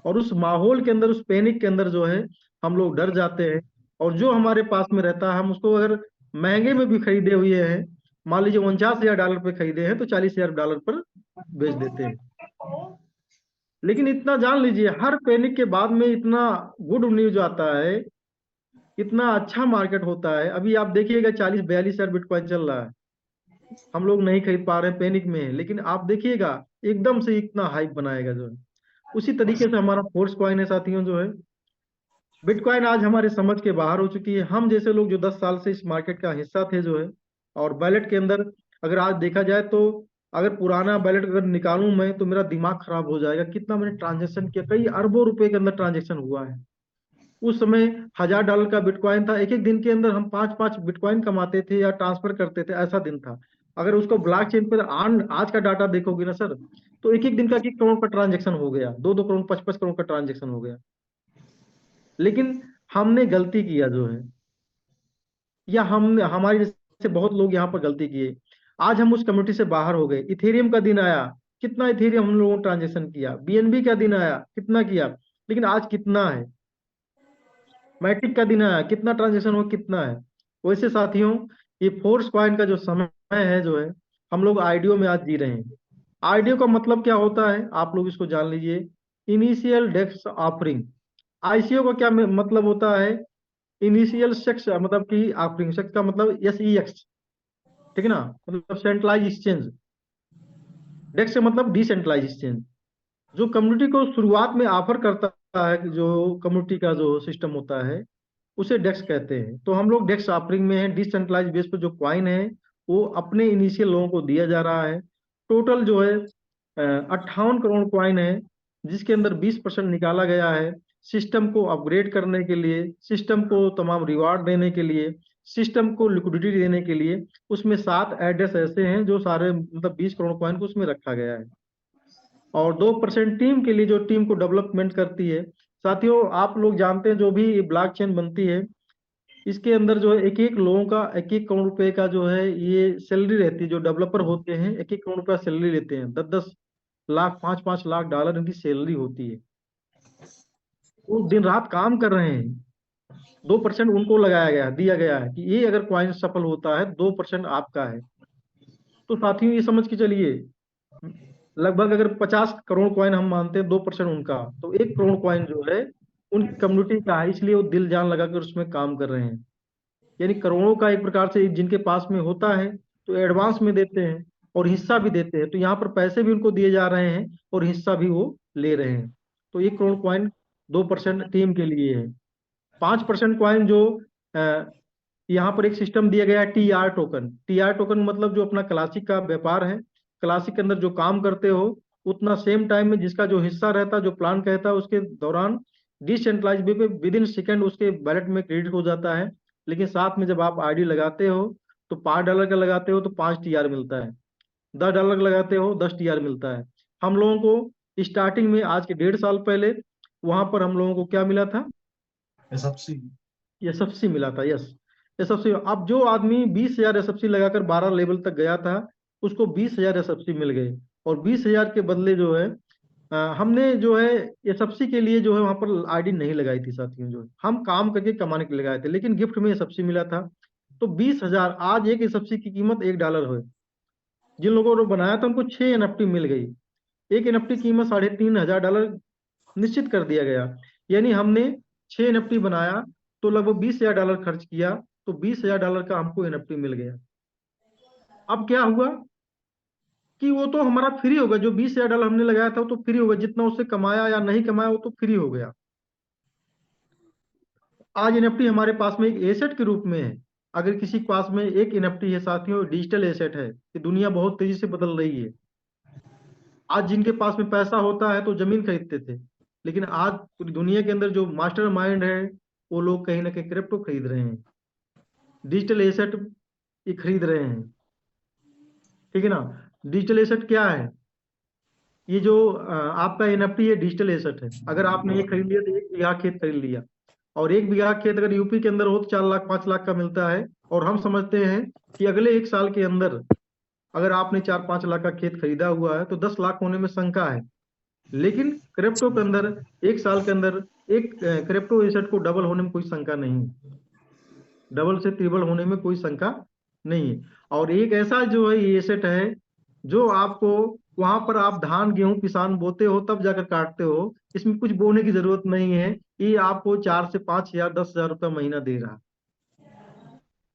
और उस माहौल के अंदर, उस पैनिक के अंदर जो है हम लोग डर जाते हैं। और जो हमारे पास में रहता है, हम उसको अगर महंगे में भी खरीदे हुए हैं, मान लीजिए $49,000 पे खरीदे हैं, तो $40,000 पर बेच देते हैं। लेकिन इतना जान लीजिए, हर पैनिक के बाद में इतना गुड न्यूज आता है, इतना अच्छा मार्केट होता है। अभी आप देखिएगा 40-42 हजार बिटकॉइन चल रहा है, हम लोग नहीं खरीद पा रहे हैं, पैनिक में है। लेकिन आप देखिएगा एकदम से इतना हाइप बनाएगा, जो है उसी तरीके से हमारा फोर्स कॉइन है साथियों, जो है बिटकॉइन आज हमारे समझ के बाहर हो चुकी है। हम जैसे लोग जो 10 साल से इस मार्केट का हिस्सा थे, जो है और बैलेट के अंदर अगर आज देखा जाए तो, अगर पुराना बैलेट अगर निकालूं मैं तो मेरा दिमाग खराब हो जाएगा। कितना मैंने ट्रांजेक्शन किया, कई अरबों रुपए के अंदर ट्रांजेक्शन हुआ है। उस समय $1,000 का बिटकॉइन था, एक एक दिन के अंदर हम 5-5 बिटकॉइन कमाते थे या ट्रांसफर करते थे, ऐसा दिन था। अगर उसको ब्लॉकचेन पर आज का डाटा देखोगे ना सर, तो एक एक दिन का 1 करोड़ का ट्रांजेक्शन हो गया, 2-2 करोड़ 5-5 करोड़ का ट्रांजेक्शन हो गया। लेकिन हमने गलती किया, जो है या हम हमारे जैसे बहुत लोग यहाँ पर गलती किए, आज हम उस कम्युनिटी से बाहर हो गए। इथेरियम का दिन आया, कितना इथेरियम हम लोगों ने ट्रांजेक्शन किया। BNB का दिन आया, कितना किया। लेकिन आज कितना है। मैट्रिक का दिन आया, कितना ट्रांजेक्शन हो, कितना है। वैसे साथियों, ये फोर्स कॉइन का जो समय है, जो है हम लोग आईडीओ में आज जी रहे हैं। आईडीओ का मतलब क्या होता है, आप लोग इसको जान लीजिए। Initial desk offering. ICO का क्या मतलब होता है, इनिशियल सेक्स, मतलब कि ऑफरिंग। सेक्स का मतलब SEX, ठीक है ना, मतलब सेंट्रलाइज एक्सचेंज। डेस्क से मतलब डिसेंट्रलाइज एक्सचेंज, जो कम्युनिटी को शुरुआत में ऑफर करता है, जो कम्युनिटी का जो सिस्टम होता है, उसे डेक्स कहते हैं। तो हम लोग डेक्स ऑफरिंग में हैं। डिसेंट्रलाइज बेस पर जो क्वाइन है वो अपने इनिशियल लोगों को दिया जा रहा है। टोटल जो है 58 करोड़ क्वाइन है, जिसके अंदर 20% निकाला गया है सिस्टम को अपग्रेड करने के लिए, सिस्टम को तमाम रिवार्ड देने के लिए, सिस्टम को लिक्विडिटी देने के लिए। उसमें 7 एड्रेस ऐसे हैं जो सारे मतलब 20 करोड़ क्वाइन को उसमें रखा गया है। और 2% टीम के लिए, जो टीम को डेवलपमेंट करती है। साथियों, आप लोग जानते हैं जो भी ब्लॉकचेन बनती है, इसके अंदर जो है एक एक लोगों का 1-1 करोड़ रुपए का जो है ये सैलरी रहती है। जो डेवलपर होते हैं 1-1 करोड़ रुपया सैलरी लेते हैं, 10-10 लाख, 5-5 लाख डॉलर इनकी सैलरी होती है। वो दिन रात काम कर रहे हैं। 2% उनको लगाया गया, दिया गया है कि ये अगर क्वाइन सफल होता है 2% आपका है। तो साथियों ये समझ के चलिए, लगभग अगर 50 करोड़ क्वाइन हम मानते हैं, 2% उनका, तो 1 करोड़ क्वाइन जो है उनकी कम्युनिटी का है। इसलिए वो दिल जान लगाकर उसमें काम कर रहे हैं। यानी करोड़ों का एक प्रकार से जिनके पास में होता है तो एडवांस में देते हैं और हिस्सा भी देते हैं। तो यहाँ पर पैसे भी उनको दिए जा रहे हैं और हिस्सा भी वो ले रहे हैं। तो 1 करोड़ क्वाइन 2% टीम के लिए है। 5% क्वाइन जो यहाँ पर एक सिस्टम दिया गया है TR टोकन। TR टोकन मतलब जो अपना क्लासिक का व्यापार है, क्लासिक के अंदर जो काम करते हो उतना सेम टाइम में जिसका जो हिस्सा रहता है, जो प्लान कहता है, उसके दौरान डिसेंट्रलाइज वे पे विद इन सेकेंड उसके वैलेट में क्रेडिट हो जाता है। लेकिन साथ में जब आप आईडी लगाते हो तो $5 का लगाते हो तो 5 TR मिलता है, $10 लगाते हो 10 TR मिलता है। हम लोगों को स्टार्टिंग में आज के 1.5 साल पहले वहां पर हम लोगों को क्या मिला था? SFC। एसएफसी मिला था। Yes, SFC. अब जो आदमी 20,000 एसएफसी लगाकर 12 लेवल तक गया था उसको 20,000 एसएफसी मिल गए। और 20,000 के बदले जो है हमने जो है एसएफसी के लिए जो है वहां पर आईडी नहीं लगाई थी साथियों। जो है हम काम करके कमाने के लिए लगाए थे, लेकिन गिफ्ट में एसएफसी मिला था। तो 20,000, आज एक एसएफसी की कीमत $1 है। जिन लोगों ने बनाया था उनको 6 एनएफटी मिल गई। एक एनएफटी की कीमत $3,500 निश्चित कर दिया गया। यानी हमने 6 एनएफटी बनाया तो लगभग $20,000 खर्च किया, तो $20,000 का हमको एनएफटी मिल गया। अब क्या हुआ कि वो तो हमारा फ्री होगा। जो $20,000 हमने लगाया था वो तो फ्री होगा, जितना उससे कमाया या नहीं कमाया वो तो फ्री हो गया। आज एनएफटी हमारे पास में एक एसेट के रूप में है। अगर किसी के पास में एक एनएफटी है साथियों, डिजिटल एसेट है। कि दुनिया बहुत तेजी से बदल रही है। आज जिनके पास में पैसा होता है तो जमीन खरीदते थे, लेकिन आज पूरी दुनिया के अंदर जो मास्टर माइंड है वो लोग कहीं ना कहीं क्रिप्टो खरीद रहे हैं, डिजिटल एसेट ये खरीद रहे हैं। ठीक है ना? डिजिटल एसेट क्या है? ये जो आपका एनएफटी है डिजिटल एसेट है। अगर आपने ये खरीद लिया तो 1 बीघा खेत खरीद लिया, और 1 बीघा खेत अगर यूपी के अंदर हो तो 4 लाख 5 लाख का मिलता है। और हम समझते हैं कि अगले 1 साल के अंदर अगर आपने 4-5 लाख का खेत खरीदा हुआ है तो 10 लाख होने में शंका है। लेकिन क्रिप्टो के अंदर 1 साल के अंदर एक क्रिप्टो एसेट को डबल होने में कोई शंका नहीं, डबल से ट्रिपल होने में कोई शंका नहीं है। और एक ऐसा जो है ये एसेट है जो आपको वहां पर आप धान गेहूं किसान बोते हो तब जाकर काटते हो, इसमें कुछ बोने की जरूरत नहीं है। ये आपको 4 से 5 हजार 10,000 रुपया महीना दे रहा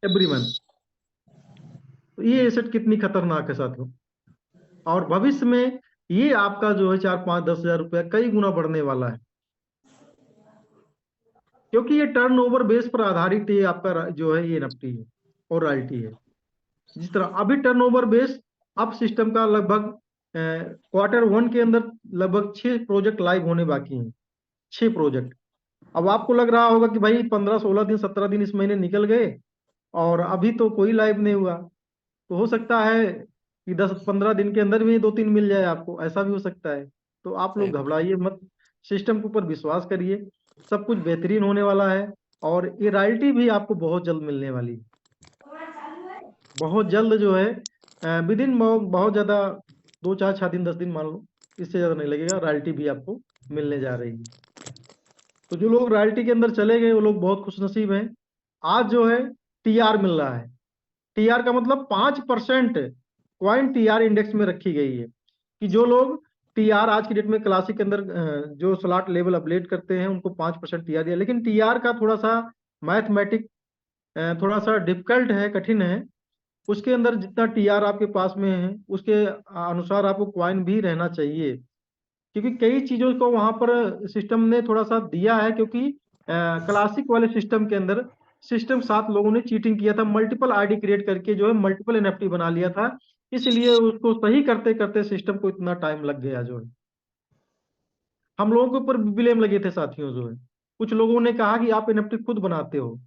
एवरी मंथ। तो ये एसेट कितनी खतरनाक है साथियों। और भविष्य में ये आपका जो है 4-5-10 हजार रुपया कई गुना बढ़ने वाला है, क्योंकि ये टर्नओवर बेस पर आधारित ये आपका जो है ये एनएफटी है और रॉयल्टी है। जिस तरह अभी टर्नओवर बेस अब सिस्टम का लगभग Q1 के अंदर लगभग 6 प्रोजेक्ट लाइव होने बाकी हैं। 6 प्रोजेक्ट। अब आपको लग रहा होगा कि भाई 15-16 दिन 17 दिन इस महीने निकल गए और अभी तो कोई लाइव नहीं हुआ। तो हो सकता है कि 10-15 दिन के अंदर भी 2-3 मिल जाए आपको, ऐसा भी हो सकता है। तो आप लोग घबराइए मत, सिस्टम के ऊपर विश्वास करिए, सब कुछ बेहतरीन होने वाला है। और ये रॉयल्टी भी आपको बहुत जल्द मिलने वाली है, बहुत जल्द जो है विद इन बहुत ज्यादा 2-4-6 दिन 10 दिन मान लो, इससे ज्यादा नहीं लगेगा, रॉयल्टी भी आपको मिलने जा रही है। तो जो लोग रॉयल्टी के अंदर चले गए वो लोग बहुत खुशनसीब हैं। आज जो है TR मिल रहा है। TR का मतलब 5% क्वाइन TR इंडेक्स में रखी गई है। कि जो लोग TR आज की डेट में क्लासिक के अंदर जो स्लॉट लेवल अपडेट करते हैं उनको 5% TR दिया। लेकिन TR का थोड़ा सा मैथमेटिक थोड़ा सा डिफिकल्ट है, कठिन है। उसके अंदर जितना TR आपके पास में है उसके अनुसार आपको क्वाइन भी रहना चाहिए, क्योंकि कई चीजों को वहां पर सिस्टम ने थोड़ा सा दिया है। क्योंकि क्लासिक वाले सिस्टम के अंदर सिस्टम 7 लोगों ने चीटिंग किया था, मल्टीपल आईडी क्रिएट करके जो है मल्टीपल एनएफटी बना लिया था, इसलिए उसको सही करते करते सिस्टम को इतना टाइम लग गया। जो है हम लोगों के ऊपर ब्लेम लगे थे साथियों। जो है कुछ लोगों ने कहा कि आप एनएफटी खुद बनाते हो,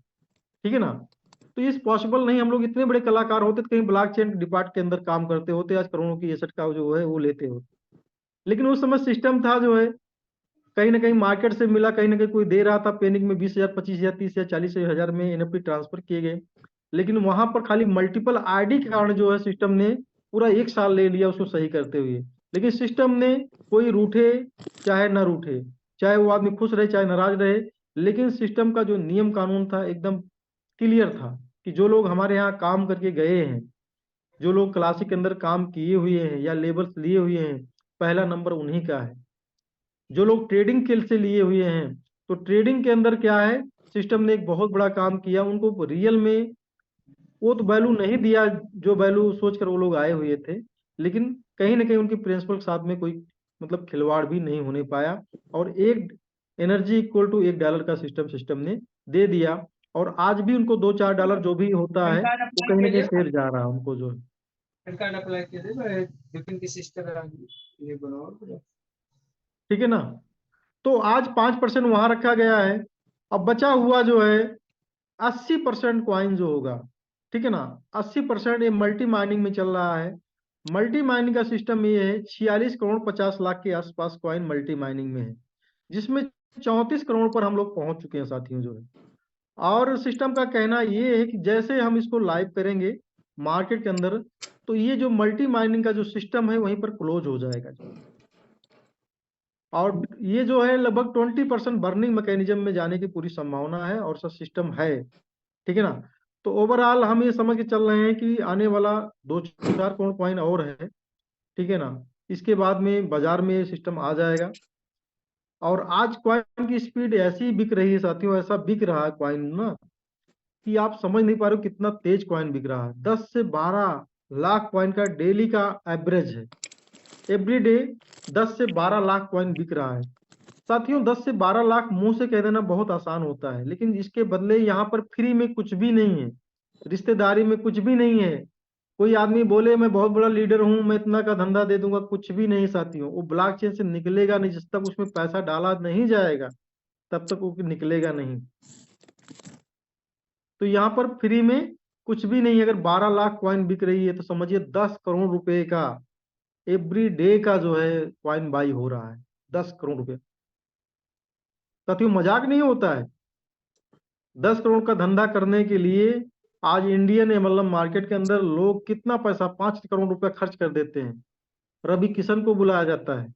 ठीक है ना, तो ये पॉसिबल नहीं। हम लोग इतने बड़े कलाकार होते तो कहीं ब्लॉकचेन डिपार्ट के अंदर काम करते होते, आज करोड़ों की एसेट का जो है वो लेते होते। लेकिन उस समय सिस्टम था जो है कहीं ना कहीं मार्केट से मिला, कहीं ना कहीं कोई दे रहा था, पेनिक में 20,000 25,000 30,000 40,000 में एनएफटी ट्रांसफर किए गए। लेकिन वहां पर खाली मल्टीपल आईडी के कारण जो है सिस्टम ने पूरा 1 साल ले लिया उसको सही करते हुए। लेकिन सिस्टम ने कोई रूठे चाहे ना रूठे, चाहे वो आदमी खुश रहे चाहे नाराज रहे, लेकिन सिस्टम का जो नियम कानून था एकदम क्लियर था कि जो लोग हमारे यहाँ काम करके गए हैं, जो लोग क्लासिक के अंदर काम किए हुए हैं या लेबल्स लिए हुए हैं, पहला नंबर उन्हीं का है। जो लोग ट्रेडिंग के से लिए हुए हैं, तो ट्रेडिंग के अंदर क्या है, सिस्टम ने एक बहुत बड़ा काम किया, उनको रियल में वो तो वैल्यू नहीं दिया जो वैल्यू सोचकर वो लोग आए हुए थे, लेकिन कहीं ना कहीं उनके प्रिंसिपल के साथ में कोई मतलब खिलवाड़ भी नहीं होने पाया, और एक एनर्जी इक्वल टू $1 का सिस्टम ने दे दिया। और आज भी उनको $2-4 जो भी होता है वो कहीं ना कहीं शेयर जा रहा है उनको। जो ठीक है ना, तो आज 5% वहां रखा गया है। अब बचा हुआ जो है 80% क्वाइन जो होगा, ठीक है ना, 80% ये मल्टी माइनिंग में चल रहा है। मल्टी माइनिंग का सिस्टम ये है 46 करोड़ 50 लाख के आसपास क्वाइन मल्टी माइनिंग में है, जिसमें 34 करोड़ पर हम लोग पहुंच चुके हैं साथियों। जो है और सिस्टम का कहना ये है कि जैसे हम इसको लाइव करेंगे मार्केट के अंदर, तो ये जो मल्टी माइनिंग का जो सिस्टम है वहीं पर क्लोज हो जाएगा। और ये जो है लगभग 20% बर्निंग मैकेनिज्म में जाने की पूरी संभावना है और सब सिस्टम है, ठीक है ना। तो ओवरऑल हम ये समझ के चल रहे हैं कि आने वाला 2-4 करोड़ कॉइन और है, ठीक है ना, इसके बाद में बाजार में ये सिस्टम आ जाएगा। और आज कॉइन की स्पीड ऐसी बिक रही है साथियों, ऐसा बिक रहा है कॉइन ना कि आप समझ नहीं पा रहे हो कितना तेज कॉइन बिक रहा है। 10 से 12 लाख कॉइन का डेली का एवरेज है, एवरी डे 10 से 12 लाख कॉइन बिक रहा है साथियों। 10 से 12 लाख मुंह से कह देना बहुत आसान होता है, लेकिन इसके बदले यहाँ पर फ्री में कुछ भी नहीं है, रिश्तेदारी में कुछ भी नहीं है। कोई आदमी बोले मैं बहुत बड़ा लीडर हूं, मैं इतना का धंधा दे दूंगा, कुछ भी नहीं साथियों। वो ब्लॉकचेन से निकलेगा नहीं, जब तक उसमें पैसा डाला नहीं जाएगा तब तक वो निकलेगा नहीं। तो यहाँ पर फ्री में कुछ भी नहीं। अगर 12 लाख कॉइन बिक रही है तो समझिए 10 करोड़ रुपए का एवरी डे का जो है कॉइन बाई हो रहा है, 10 करोड़ रुपए साथियों, मजाक नहीं होता है। 10 करोड़ का धंधा करने के लिए आज इंडियन एमएलएम मार्केट के अंदर लोग कितना पैसा 5 करोड़ रुपया खर्च कर देते हैं। रवि किशन को बुलाया जाता है,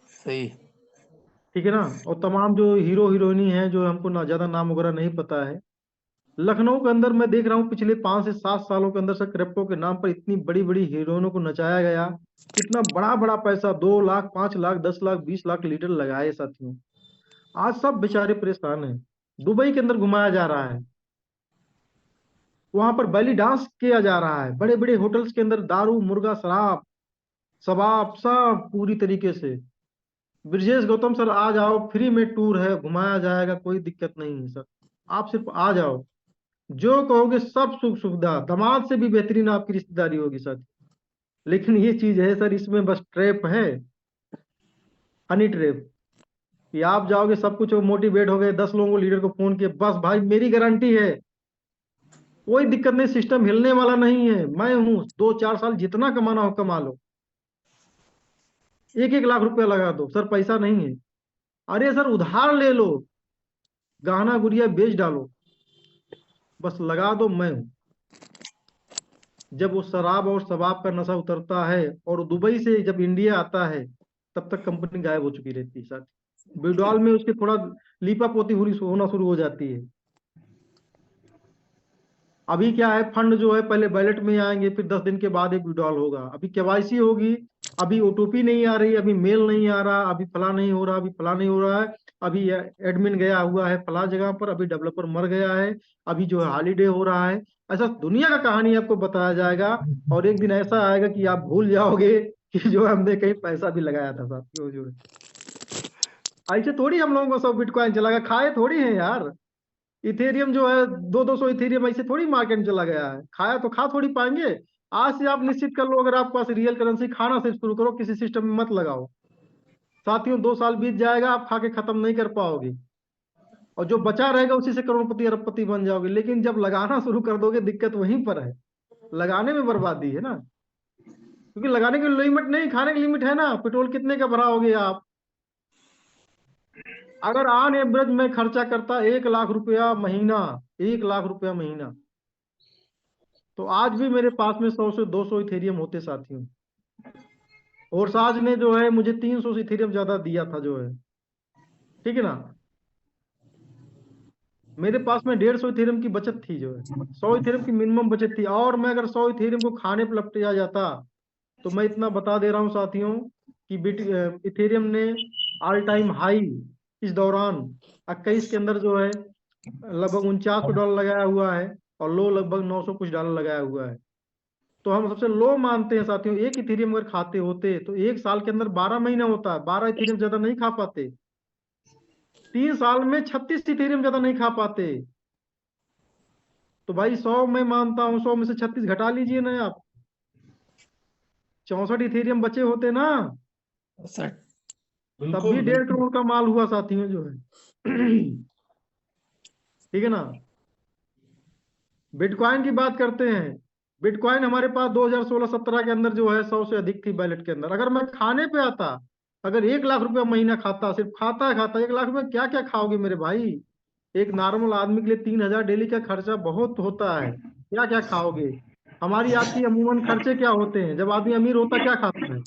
सही। ठीक है ना, और तमाम जो हीरो हीरोइनी है जो हमको ना ज्यादा नाम वगैरह नहीं पता है। लखनऊ के अंदर मैं देख रहा हूँ पिछले 5 से 7 सालों के अंदर से क्रिप्टो के नाम पर इतनी बड़ी बड़ी हीरोइनों को नचाया गया, कितना बड़ा बड़ा पैसा 2 लाख 5 लाख 10 लाख 20 लाख लीटर लगाए साथियों। आज सब बेचारे परेशान हैं। दुबई के अंदर घुमाया जा रहा है, वहां पर बैली डांस किया जा रहा है, बड़े बड़े होटल्स के अंदर दारू मुर्गा शराब शबाब सब पूरी तरीके से। ब्रजेश गौतम सर आ जाओ, फ्री में टूर है, घुमाया जाएगा, कोई दिक्कत नहीं है सर, आप सिर्फ आ जाओ, जो कहोगे सब सुख सुविधा, दामाद से भी बेहतरीन आपकी रिश्तेदारी होगी सर। लेकिन ये चीज है सर, इसमें बस ट्रैप है, हनी ट्रैप, कि आप जाओगे सब कुछ मोटिवेट हो गए, 10 लोगों को लीडर को फोन किए, बस भाई मेरी गारंटी है कोई दिक्कत नहीं, सिस्टम हिलने वाला नहीं है, मैं हूं, 2-4 साल जितना कमाना हो कमा लो, 1-1 लाख रुपया लगा दो सर, पैसा नहीं है। अरे सर उधार ले लो, गहना गुड़िया बेच डालो, बस लगा दो, मैं हूं। जब वो शराब और शबाब का नशा उतरता है और दुबई से जब इंडिया आता है तब तक कंपनी गायब हो चुकी रहती है सर। विड्रॉल में उसके थोड़ा लीपा पोती होना शुरू हो जाती है। अभी क्या है, फंड जो है पहले बैलेट में आएंगे, फिर 10 दिन के बाद एक विड्रॉल होगा, अभी केवाईसी होगी, अभी ओटीपी नहीं आ रही, अभी मेल नहीं आ रहा, अभी फला नहीं हो रहा, अभी फला नहीं हो रहा है, अभी एडमिन गया हुआ है फला जगह पर, अभी डेवलपर मर गया है, अभी जो है हॉलीडे हो रहा है। ऐसा दुनिया का कहानी आपको बताया जाएगा, और एक दिन ऐसा आएगा कि आप भूल जाओगे कि जो हमने कहीं पैसा भी लगाया था साथियों। जो है ऐसे थोड़ी हम लोगों को 100 बिटकॉइन चला गया, खाए थोड़ी है यार। इथेरियम जो है 200 इथेरियम ऐसे थोड़ी मार्केट में चला गया है, खाया तो खा थोड़ी पाएंगे। आज से आप निश्चित कर लो, अगर आपके पास रियल करेंसी, खाना सिर्फ शुरू करो, किसी सिस्टम में मत लगाओ साथियों। 2 साल बीत जाएगा, आप खा के खत्म नहीं कर पाओगे, और जो बचा रहेगा उसी से करोड़पति अरबपति बन जाओगे। लेकिन जब लगाना शुरू कर दोगे, दिक्कत वहीं पर है, लगाने में बर्बादी है ना। क्योंकि लगाने की लिमिट नहीं, खाने की लिमिट है ना। पेट्रोल कितने का भराओगे आप? अगर ऑन एवरेज में खर्चा करता 1 लाख रुपया महीना, 1 लाख रुपया महीना, तो आज भी मेरे पास में 100 से 200 इथेरियम होते साथियों। और साज ने जो है मुझे 300 से इथेरियम ज्यादा दिया था जो है, ठीक है ना। मेरे पास में 150 इथेरियम की बचत थी जो है, 100 इथेरियम की मिनिमम बचत थी। और मैं अगर 100 इथेरियम को खाने पर लपटा जाता, तो मैं इतना बता दे रहा हूँ साथियों कि इथेरियम ने ऑल टाइम हाई इस दौरान 21 के अंदर जो है लगभग $49 लगाया हुआ है, और लो लगभग 900 कुछ डॉलर लगाया हुआ है। तो हम सबसे लो मानते हैं साथियों। एक इथेरियम अगर खाते होते तो 1 साल के अंदर 12 महीना होता है, 12 इथेरियम ज्यादा नहीं खा पाते। 3 साल में 36 इथेरियम ज्यादा नहीं खा पाते। तो भाई 100 मैं मानता हूँ, 100 में से 36 घटा लीजिए ना आप, 64 इथेरियम बचे होते ना, सर तब भी 1.5 करोड़ का माल हुआ साथियों जो है। ठीक है ना। बिटकॉइन की बात करते हैं। बिटकॉइन हमारे पास 2016-17 के अंदर जो है 100 से अधिक थी बैलेट के अंदर। अगर मैं खाने पे आता, अगर 1 लाख रुपया महीना खाता, सिर्फ खाता 1 लाख रुपया क्या क्या खाओगे मेरे भाई? एक नॉर्मल आदमी के लिए 3,000 डेली का खर्चा बहुत होता है, क्या क्या खाओगे? हमारी आपकी अमूमन खर्चे क्या होते हैं? जब आदमी अमीर होता क्या खाता है?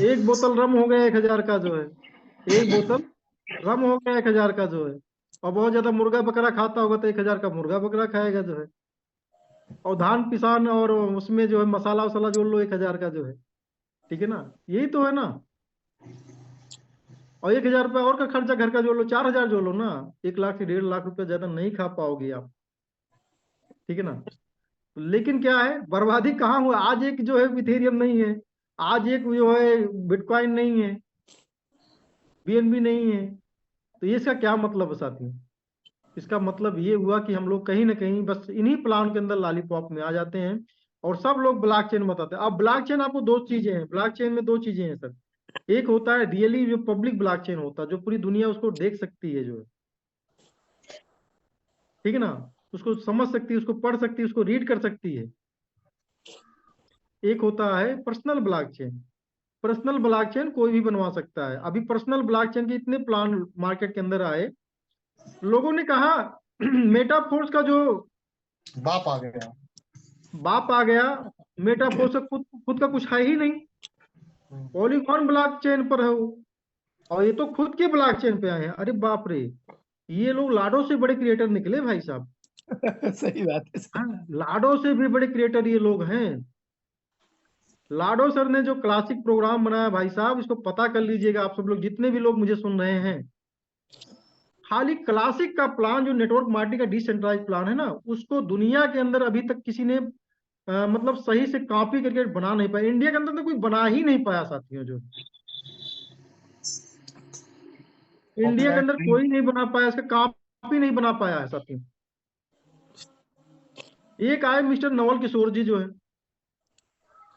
एक बोतल रम हो गया 1,000 का जो है, एक बोतल रम हो गया 1,000 का जो है। और बहुत ज्यादा मुर्गा बकरा खाता होगा तो 1,000 का मुर्गा बकरा खाएगा जो है। और धान पिसान और उसमें जो है मसाला वसाला जोड़ लो 1,000 का जो है, ठीक है ना। यही तो है ना। और 1,000 रुपया और का खर्चा घर का जोड़ लो, 4,000 जोड़ लो ना। 1 लाख से 1.5 लाख रुपया ज्यादा नहीं खा पाओगे आप, ठीक है ना। लेकिन क्या है, बर्बादी कहाँ हुआ? आज एक जो है इथेरियम नहीं है, आज एक जो है बिटकॉइन नहीं है, बीएनबी नहीं है। तो ये इसका क्या मतलब है साथियों? इसका मतलब ये हुआ कि हम लोग कहीं ना कहीं बस इन्हीं प्लान के अंदर लॉलीपॉप में आ जाते हैं, और सब लोग ब्लॉकचेन बताते हैं। अब ब्लॉकचेन आपको 2 चीजें हैं, ब्लॉकचेन में 2 चीजें हैं सर। एक होता है रियली जो पब्लिक ब्लॉकचेन होता है, जो पूरी दुनिया उसको देख सकती है जो है, ठीक है ना, उसको समझ सकती है, उसको पढ़ सकती है, उसको रीड कर सकती है। एक होता है पर्सनल ब्लॉकचेन। पर्सनल ब्लॉकचेन कोई भी बनवा सकता है। अभी पर्सनल ब्लॉकचेन के इतने प्लान मार्केट के अंदर आए, लोगों ने कहा मेटाफोर्स का जो बाप आ गया। बाप आ गया, मेटाफोर्स का खुद खुद का कुछ है ही नहीं, पॉलीगॉन ब्लॉकचेन पर है वो। और ये तो खुद के ब्लॉकचेन पे आए हैं। अरे बाप रे, ये लोग लाडो से बड़े क्रिएटर निकले भाई साहब। सही बात है सर। हाँ, लाडो से भी बड़े क्रिएटर ये लोग हैं। लाडो सर ने जो क्लासिक प्रोग्राम बनाया भाई साहब, इसको पता कर लीजिएगा आप सब लोग, जितने भी लोग मुझे सुन रहे हैं। खाली क्लासिक का प्लान जो नेटवर्क मार्केटिंग का डिसेंट्रलाइज प्लान है ना, उसको दुनिया के अंदर अभी तक किसी ने मतलब सही से कॉपी करके बना नहीं पाया। इंडिया के अंदर तो कोई बना ही नहीं पाया साथियों जो, इंडिया के कॉपीराइट अंदर नहीं। कोई नहीं बना पाया, इसका कॉपी नहीं बना पाया है साथियों। एक आए मिस्टर नवल किशोर जी जो है,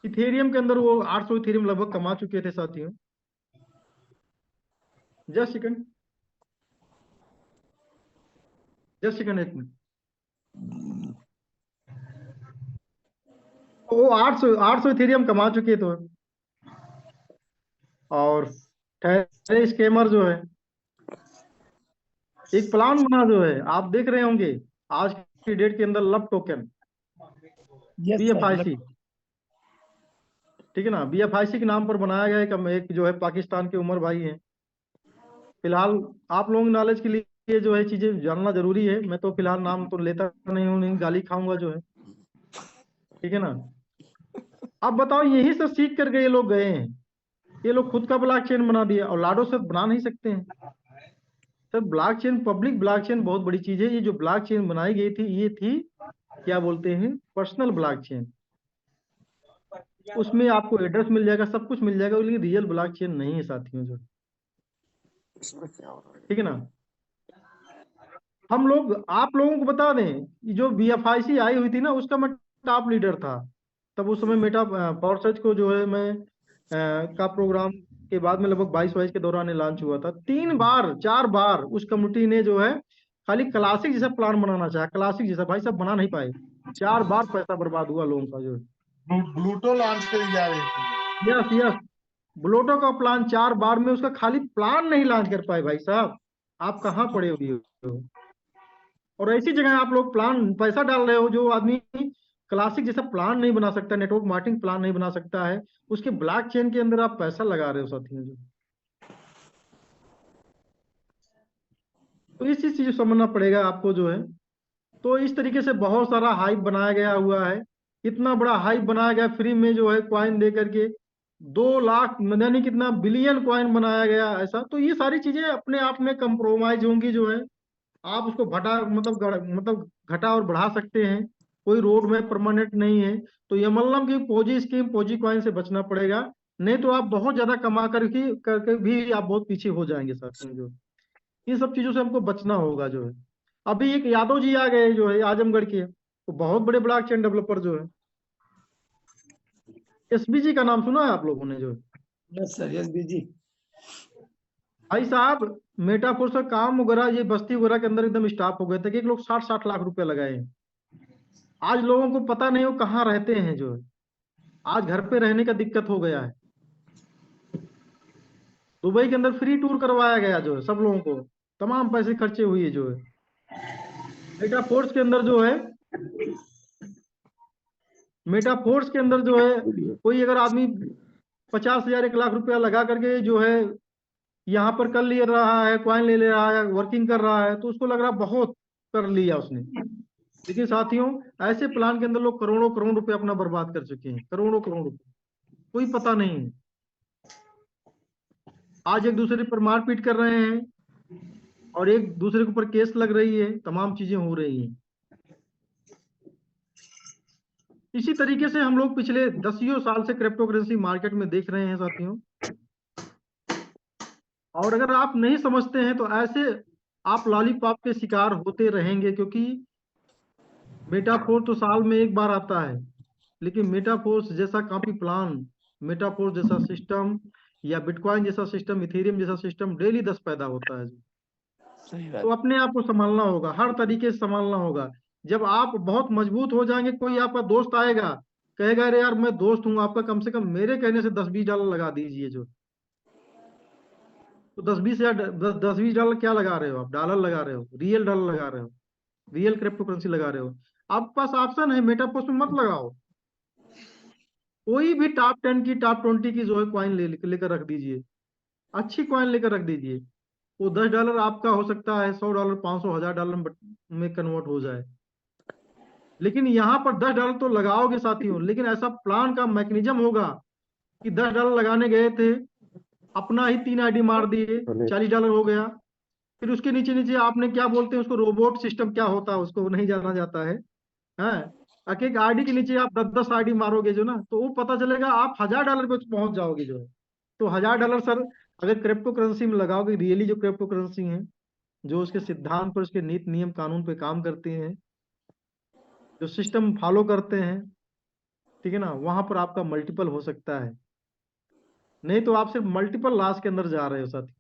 इथेरियम के अंदर वो 800 इथेरियम लगभग कमा चुके थे साथियों। जस्ट सेकंड, जस्ट सेकंड, एक मिनट। वो 800 इथेरियम कमा चुके थे। और ठहरे स्कैमर जो है, एक प्लान बना जो है, आप देख रहे होंगे आज की डेट के अंदर, love token, yes sir. BFIC, ठीक है ना। BFIC के नाम पर बनाया गया एक जो है पाकिस्तान के उमर भाई हैं। फिलहाल आप लोगों की नॉलेज के लिए जो है चीजें जानना जरूरी है। मैं तो फिलहाल नाम तो लेता नहीं हूँ, नहीं गाली खाऊंगा जो है, ठीक है ना। अब बताओ, यही सब सीख करके ये लोग गए हैं। ये लोग खुद का ब्लॉकचेन बना दिया, और लाडो से बना नहीं सकते हैं सर। ब्लॉकचेन, पब्लिक ब्लॉकचेन बहुत बड़ी चीज है। ये जो ब्लॉकचेन बनाई गई थी, ये थी क्या बोलते हैं, पर्सनल ब्लॉकचेन। उसमें आपको एड्रेस मिल जाएगा, सब कुछ मिल जाएगा, लेकिन रियल ब्लॉकचेन नहीं है साथियों जो। ठीक है ना। हम लोग आप लोगों को बता दें, ये जो BFIC आई हुई थी ना, उसका मैं टॉप लीडर था। तब उस समय मेटा पावर सर्च को जो है मैं का प्रोग्राम के बाद में लगभग 22-22 के दौरान लॉन्च हुआ था। 3 बार 4 बार उस कम्युनिटी ने जो है खाली क्लासिक जैसा प्लान बनाना चाहा, क्लासिक जैसा, भाई साहब बना नहीं पाए। 4 बार पैसा बर्बाद हुआ लोगों का जो है। ब्लूटो लॉन्च करी जा रही थी। यस यस, ब्लोटो का प्लान 4 बार में, उसका खाली प्लान नहीं लॉन्च कर पाए भाई साहब। आप कहाँ पड़े हुए हो? और ऐसी जगह आप लोग प्लान पैसा डाल रहे हो, जो आदमी क्लासिक जैसा प्लान नहीं बना सकता, नेटवर्क मार्केटिंग प्लान नहीं बना सकता है, उसके ब्लॉक चेन के अंदर आप पैसा लगा रहे हो साथियों जो। तो इस चीज को समझना पड़ेगा आपको जो है। तो इस तरीके से बहुत सारा हाइप बनाया गया हुआ है। इतना बड़ा हाइप बनाया गया फ्री में जो है क्वाइन दे करके, 2 लाख यानी कितना बिलियन क्वाइन बनाया गया ऐसा। तो ये सारी चीजें अपने आप में कंप्रोमाइज होंगी जो है। आप उसको मतलब घटा और बढ़ा सकते हैं, कोई रोड में परमानेंट नहीं है। तो ये मतलब कि पोजी स्कीम पोजी कॉइन से बचना पड़ेगा, नहीं तो आप बहुत ज्यादा कमा करके भी आप बहुत पीछे हो जाएंगे साथियों जो। इन सब चीजों से हमको बचना होगा जो है। अभी एक यादव जी आ गए जो है आजमगढ़ के, तो बहुत बड़े ब्लॉकचेन डेवलपर जो है। SBG का नाम सुना है आप लोगों ने जो है? यस सर, यस बीजी। भाई साहब मेटाफोर्स का काम वगैरह ये बस्ती वगैरह के अंदर एकदम स्टॉप हो गए थे कि एक लोग 60-60 लाख रुपए लगाए हैं। आज लोगों को पता नहीं वो कहाँ रहते हैं जो है। आज घर पे रहने का दिक्कत हो गया है। दुबई के अंदर फ्री टूर करवाया गया जो है सब लोगों को, तमाम पैसे खर्चे हुए जो है। मेटाफोर्स के अंदर जो है, मेटाफोर्स के अंदर जो है कोई अगर आदमी 50,000 1 लाख रुपया लगा करके जो है यहाँ पर कर ले रहा है, क्वाइन ले ले रहा है, वर्किंग कर रहा है, तो उसको लग रहा है बहुत कर लिया उसने। लेकिन साथियों ऐसे प्लान के अंदर लोग करोड़ों करोड़ रुपए अपना बर्बाद कर चुके हैं, करोड़ों करोड़ रुपए, कोई पता नहीं है। आज एक दूसरे पर मारपीट कर रहे हैं और एक दूसरे के ऊपर केस लग रही है, तमाम चीजें हो रही हैं। इसी तरीके से हम लोग पिछले 10 साल से क्रिप्टो करेंसी मार्केट में देख रहे हैं साथियों। और अगर आप नहीं समझते हैं तो ऐसे आप लॉलीपॉप के शिकार होते रहेंगे, क्योंकि मेटाफोर्स तो साल में एक बार आता है, लेकिन मेटाफोर्स जैसा कॉपी प्लान, मेटाफोर्स जैसा सिस्टम या बिटकॉइन जैसा सिस्टम, इथेरियम जैसा सिस्टम डेली 10 पैदा होता है। सही तो बात। अपने आप को संभालना होगा, हर तरीके से संभालना होगा। जब आप बहुत मजबूत हो जाएंगे, कोई आपका दोस्त आएगा कहेगा अरे यार मैं दोस्त हूँ आपका, कम से कम मेरे कहने से 10-20 डॉलर लगा दीजिए जो। तो 10-20 डॉलर क्या लगा रहे हो आप? डॉलर लगा रहे हो, रियल डॉलर लगा रहे हो, रियल क्रिप्टो करेंसी लगा रहे हो। आपके पास ऑप्शन है, मेटापोस्ट में मत लगाओ, कोई भी टॉप 10 की टॉप 20 की जो है क्वाइन लेकर रख दीजिए, अच्छी क्वाइन लेकर रख दीजिए। वो 10 डॉलर आपका हो सकता है, 100 डॉलर 500 1000 डॉलर में कन्वर्ट हो जाए। लेकिन यहाँ पर 10 डॉलर तो लगाओगे साथियों, लेकिन ऐसा प्लान का मैकेनिज्म होगा कि 10 डॉलर लगाने गए थे, अपना ही 3 ID मार दिए, 40 डॉलर हो गया। फिर उसके नीचे नीचे आपने क्या बोलते हैं उसको, रोबोट सिस्टम क्या होता है उसको नहीं जाना जाता है। एक एक ID के नीचे आप 10-10 ID मारोगे जो ना, तो वो पता चलेगा आप 1000 डॉलर पे पहुंच जाओगे जो है। तो 1000 डॉलर सर अगर क्रिप्टो करेंसी में लगाओगे, रियली जो क्रिप्टो करेंसी है, जो उसके सिद्धांत पर, उसके नीति नियम कानून पे काम करते हैं, जो सिस्टम फॉलो करते हैं, ठीक है ना, वहां पर आपका मल्टीपल हो सकता है। नहीं तो आप सिर्फ मल्टीपल लॉस के अंदर जा रहे हो साथी।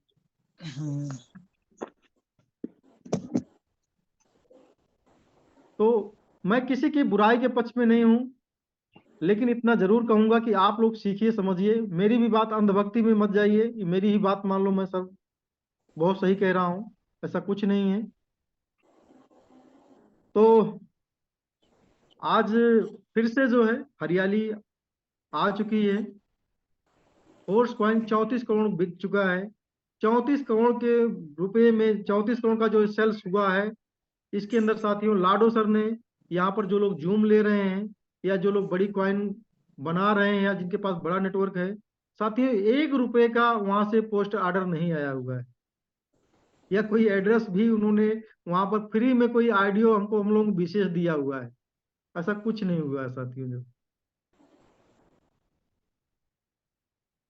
तो मैं किसी की बुराई के पक्ष में नहीं हूं, लेकिन इतना जरूर कहूंगा कि आप लोग सीखिए, समझिए, मेरी भी बात अंधभक्ति में मत जाइए, मेरी ही बात मान लो मैं सब बहुत सही कह रहा हूं, ऐसा कुछ नहीं है। तो आज फिर से जो है हरियाली आ चुकी है। फोर्स कॉइन 34 करोड़ बिक चुका है। 34 करोड़ के रुपए में 34 करोड़ का जो सेल्स हुआ है, इसके अंदर साथियों लाडो सर ने, यहाँ पर जो लोग जूम ले रहे हैं या जो लोग बड़ी कॉइन बना रहे हैं या जिनके पास बड़ा नेटवर्क है, साथियों 1 रुपए का वहां से पोस्ट ऑर्डर नहीं आया हुआ है, या कोई एड्रेस भी उन्होंने वहां पर फ्री में कोई आइडियो हमको हम लोग विशेष दिया हुआ है, ऐसा कुछ नहीं हुआ है साथियों। जो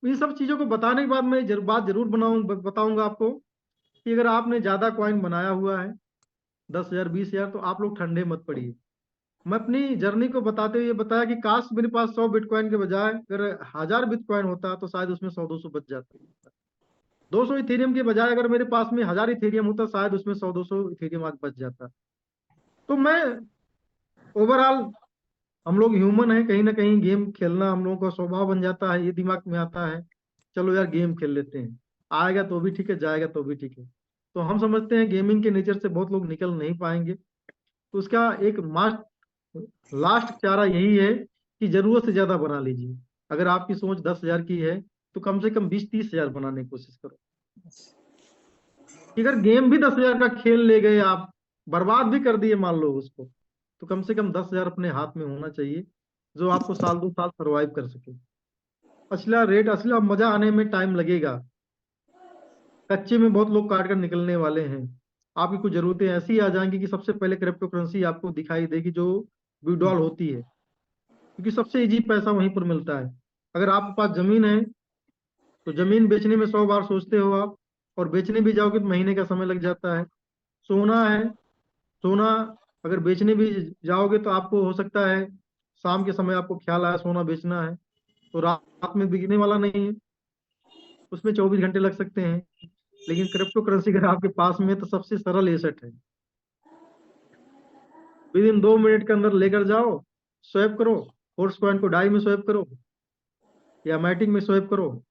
इन सब चीजों को बताने के बाद मैं बात जरूर बताऊंगा आपको कि अगर आपने ज्यादा कॉइन बनाया हुआ है 10,000 20,000, तो आप लोग ठंडे मत पड़िए। मैं अपनी जर्नी को बताते हुए ये बताया कि काश मेरे पास 100 बिटकॉइन के बजाय अगर 1000 बिटकॉइन होता तो शायद उसमें 100-200 बच जाते। 200 इथेरियम के बजाय अगर मेरे पास में 1000 इथेरियम होता शायद उसमें 100-200 इथेरियम आज बच जाता। तो मैं ओवरऑल, हम लोग ह्यूमन हैं, कहीं ना कहीं गेम खेलना हम लोगों का स्वभाव बन जाता है, ये दिमाग में आता है चलो यार गेम खेल लेते हैं, आएगा तो भी ठीक है जाएगा तो भी ठीक है। तो हम समझते हैं गेमिंग के नेचर से बहुत लोग निकल नहीं पाएंगे। तो उसका एक लास्ट चारा यही है कि जरूरत से ज्यादा बना लीजिए। अगर आपकी सोच 10,000 की है तो कम से कम 20-30,000 बनाने की कोशिश करो। कि अगर गेम भी 10,000 का खेल ले गए आप, बर्बाद भी कर दिए मान लो उसको, तो कम से कम 10,000 अपने हाथ में होना चाहिए जो आपको साल 2 साल सरवाइव कर सके। असला मजा आने में टाइम लगेगा। कच्चे में बहुत लोग काट कर निकलने वाले हैं। आपकी कुछ जरूरतें ऐसी आ जाएंगी कि सबसे पहले क्रिप्टो करेंसी आपको दिखाई देगी जो विड्रॉल होती है, क्योंकि सबसे इजी पैसा वहीं पर मिलता है। अगर आपके पास जमीन है तो जमीन बेचने में 100 बार सोचते हो आप, और बेचने भी जाओगे तो महीने का समय लग जाता है। सोना है, सोना अगर बेचने भी जाओगे तो आपको हो सकता है शाम के समय आपको ख्याल आया सोना बेचना है, तो रात में बिकने वाला नहीं है, उसमें 24 घंटे लग सकते हैं। लेकिन क्रिप्टो करेंसी अगर आपके पास में है तो सबसे सरल एसेट है। विद इन 2 मिनट के अंदर लेकर जाओ, स्वैप करो, फोर्स कॉइन को डाई में स्वैप करो या मैटिक में स्वैप करो।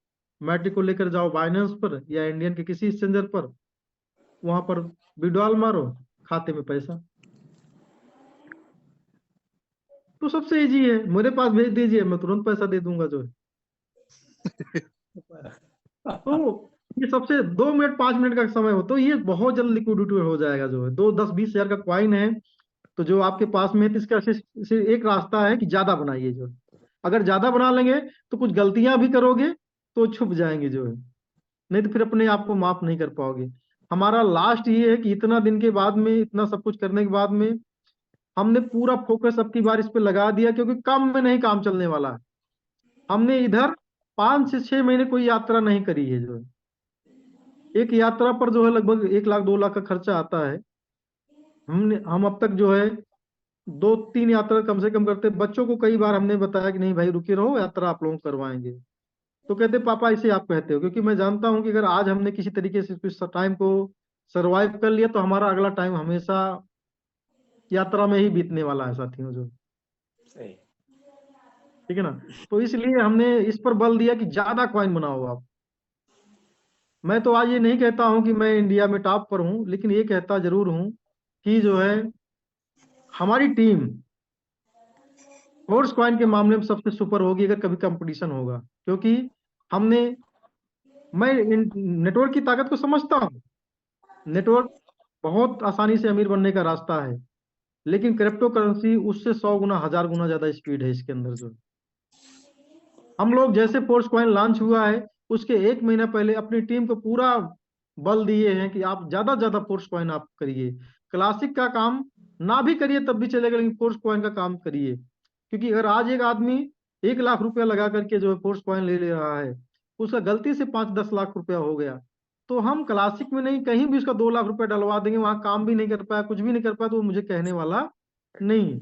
मैट्रिक को लेकर जाओ बाइनेंस पर या इंडियन के किसी एक्सचेंजर पर, वहां पर विड्रॉल मारो, खाते में पैसा। तो सबसे इजी है, मेरे पास भेज दीजिए मैं तुरंत पैसा दे दूंगा जो है। तो ये सबसे 2 मिनट 5 मिनट का समय हो तो ये बहुत जल्द लिक्विडिटी हो जाएगा जो है। 2 10 20 हजार का क्वाइन है तो जो आपके पास में है तो इसका सिर्फ एक रास्ता है कि ज्यादा बनाइए जो है। अगर ज्यादा बना लेंगे तो कुछ गलतियां भी करोगे तो छुप जाएंगे जो है, नहीं तो फिर अपने आप को माफ नहीं कर पाओगे। हमारा लास्ट ये है कि इतना दिन के बाद में, इतना सब कुछ करने के बाद में, हमने पूरा फोकस अब की बार इस पे लगा दिया, क्योंकि कम में नहीं काम चलने वाला है। हमने इधर 5 से 6 महीने कोई यात्रा नहीं करी है जो है। एक यात्रा पर जो है लगभग 1 लाख 2 लाख का खर्चा आता है। हम अब तक जो है 2 3 यात्रा कम से कम करते। बच्चों को कई बार हमने बताया कि नहीं भाई रुके रहो, यात्रा आप लोग करवाएंगे। तो कहते पापा इसे आप कहते हो, क्योंकि मैं जानता हूं कि अगर आज हमने किसी तरीके से इस टाइम को सरवाइव कर लिया तो हमारा अगला टाइम हमेशा यात्रा में ही बीतने वाला है साथियों जो। सही। ठीक है ना। तो इसलिए हमने इस पर बल दिया कि ज्यादा कॉइन बनाओ आप। मैं तो आज ये नहीं कहता हूं कि मैं इंडिया में टॉप पर हूं, लेकिन ये कहता जरूर हूं कि जो है हमारी टीम फोर्स कॉइन के मामले में सबसे सुपर होगी अगर कभी कंपटीशन होगा। क्योंकि हमने मैं नेटवर्क की ताकत को समझता हूँ। नेटवर्क बहुत आसानी से अमीर बनने का रास्ता है, लेकिन क्रिप्टो करेंसी उससे 100 गुना 1000 गुना ज्यादा स्पीड है इसके अंदर जो। हम लोग जैसे फोर्स कॉइन लॉन्च हुआ है उसके 1 महीना पहले अपनी टीम को पूरा बल दिए हैं कि आप ज्यादा से ज्यादा फोर्स कॉइन आप करिए। क्लासिक का काम ना भी करिए तब भी चलेगा, लेकिन फोर्स कॉइन का काम करिए। क्योंकि अगर आज एक आदमी 1 लाख रुपया लगा करके जो है फोर्स कॉइन ले ले रहा है, उसका गलती से 5-10 लाख रुपया हो गया, तो हम क्लासिक में नहीं कहीं भी उसका 2 लाख रुपया डलवा देंगे, वहां काम भी नहीं कर पाया कुछ भी नहीं कर पाया तो वो मुझे कहने वाला नहीं।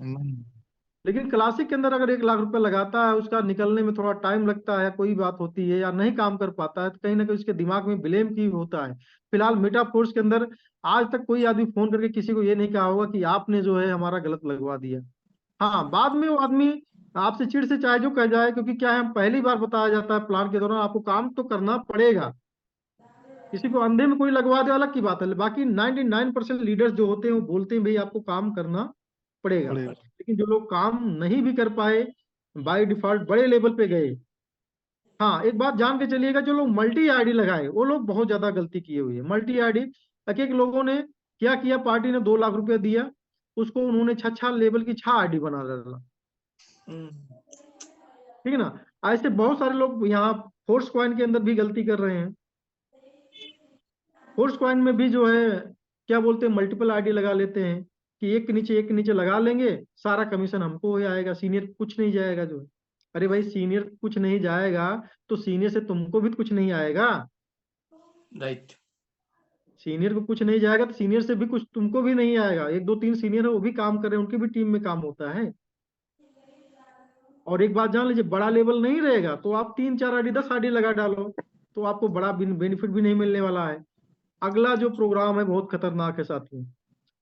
लेकिन क्लासिक के अंदर अगर 1 लाख रुपया लगाता है, उसका निकलने में थोड़ा टाइम लगता है, कोई बात होती है या नहीं काम कर पाता है, तो कहीं ना कहीं उसके दिमाग में ब्लेम की होता है। फिलहाल मेटाफोर्स के अंदर आज तक कोई आदमी फोन करके किसी को ये नहीं कहा होगा कि आपने जो है हमारा गलत लगवा दिया। हाँ, बाद में वो आदमी आपसे चिढ़ से चाहे जो कह जाए, क्योंकि क्या है हम पहली बार बताया जाता है प्लान के दौरान आपको काम तो करना पड़ेगा। किसी को अंधे में कोई लगवा दे अलग की बात है, बाकी 99% लीडर्स जो होते हैं वो बोलते हैं भाई आपको काम करना पड़ेगा। लेकिन जो लोग काम नहीं भी कर पाए, बाय डिफॉल्ट बड़े लेवल पे गए। हाँ, एक बात जान के चलिएगा, जो लोग मल्टी आईडी लगाए वो लोग बहुत ज्यादा गलती किए हुई है। मल्टी आईडी एक एक लोगों ने क्या किया, पार्टी ने 2 लाख रुपया दिया, उसको उन्होंने 6 लेवल की 6 आईडी बना डाला। ठीक है ना। ऐसे बहुत सारे लोग यहाँ फोर्स कॉइन के अंदर भी गलती कर रहे हैं। फोर्स कॉइन में भी जो है क्या बोलते हैं, मल्टीपल आईडी लगा लेते हैं कि एक के नीचे लगा लेंगे, सारा कमीशन हमको हो जाएगा, सीनियर कुछ नहीं जाएगा जो है। अरे भाई सीनियर कुछ नहीं जाएगा तो सीनियर से तुमको भी कुछ नहीं आएगा। राइट। सीनियर को कुछ नहीं जाएगा तो सीनियर से भी कुछ तुमको भी नहीं आएगा। एक दो तीन सीनियर है वो भी काम कर रहे हैं, उनकी भी टीम में काम होता है। और एक बात जान लीजिए, बड़ा लेवल नहीं रहेगा तो आप 3 4 आईडी 10 आईडी लगा डालो तो आपको बड़ा बेनिफिट भी नहीं मिलने वाला है। अगला जो प्रोग्राम है बहुत खतरनाक है साथियों।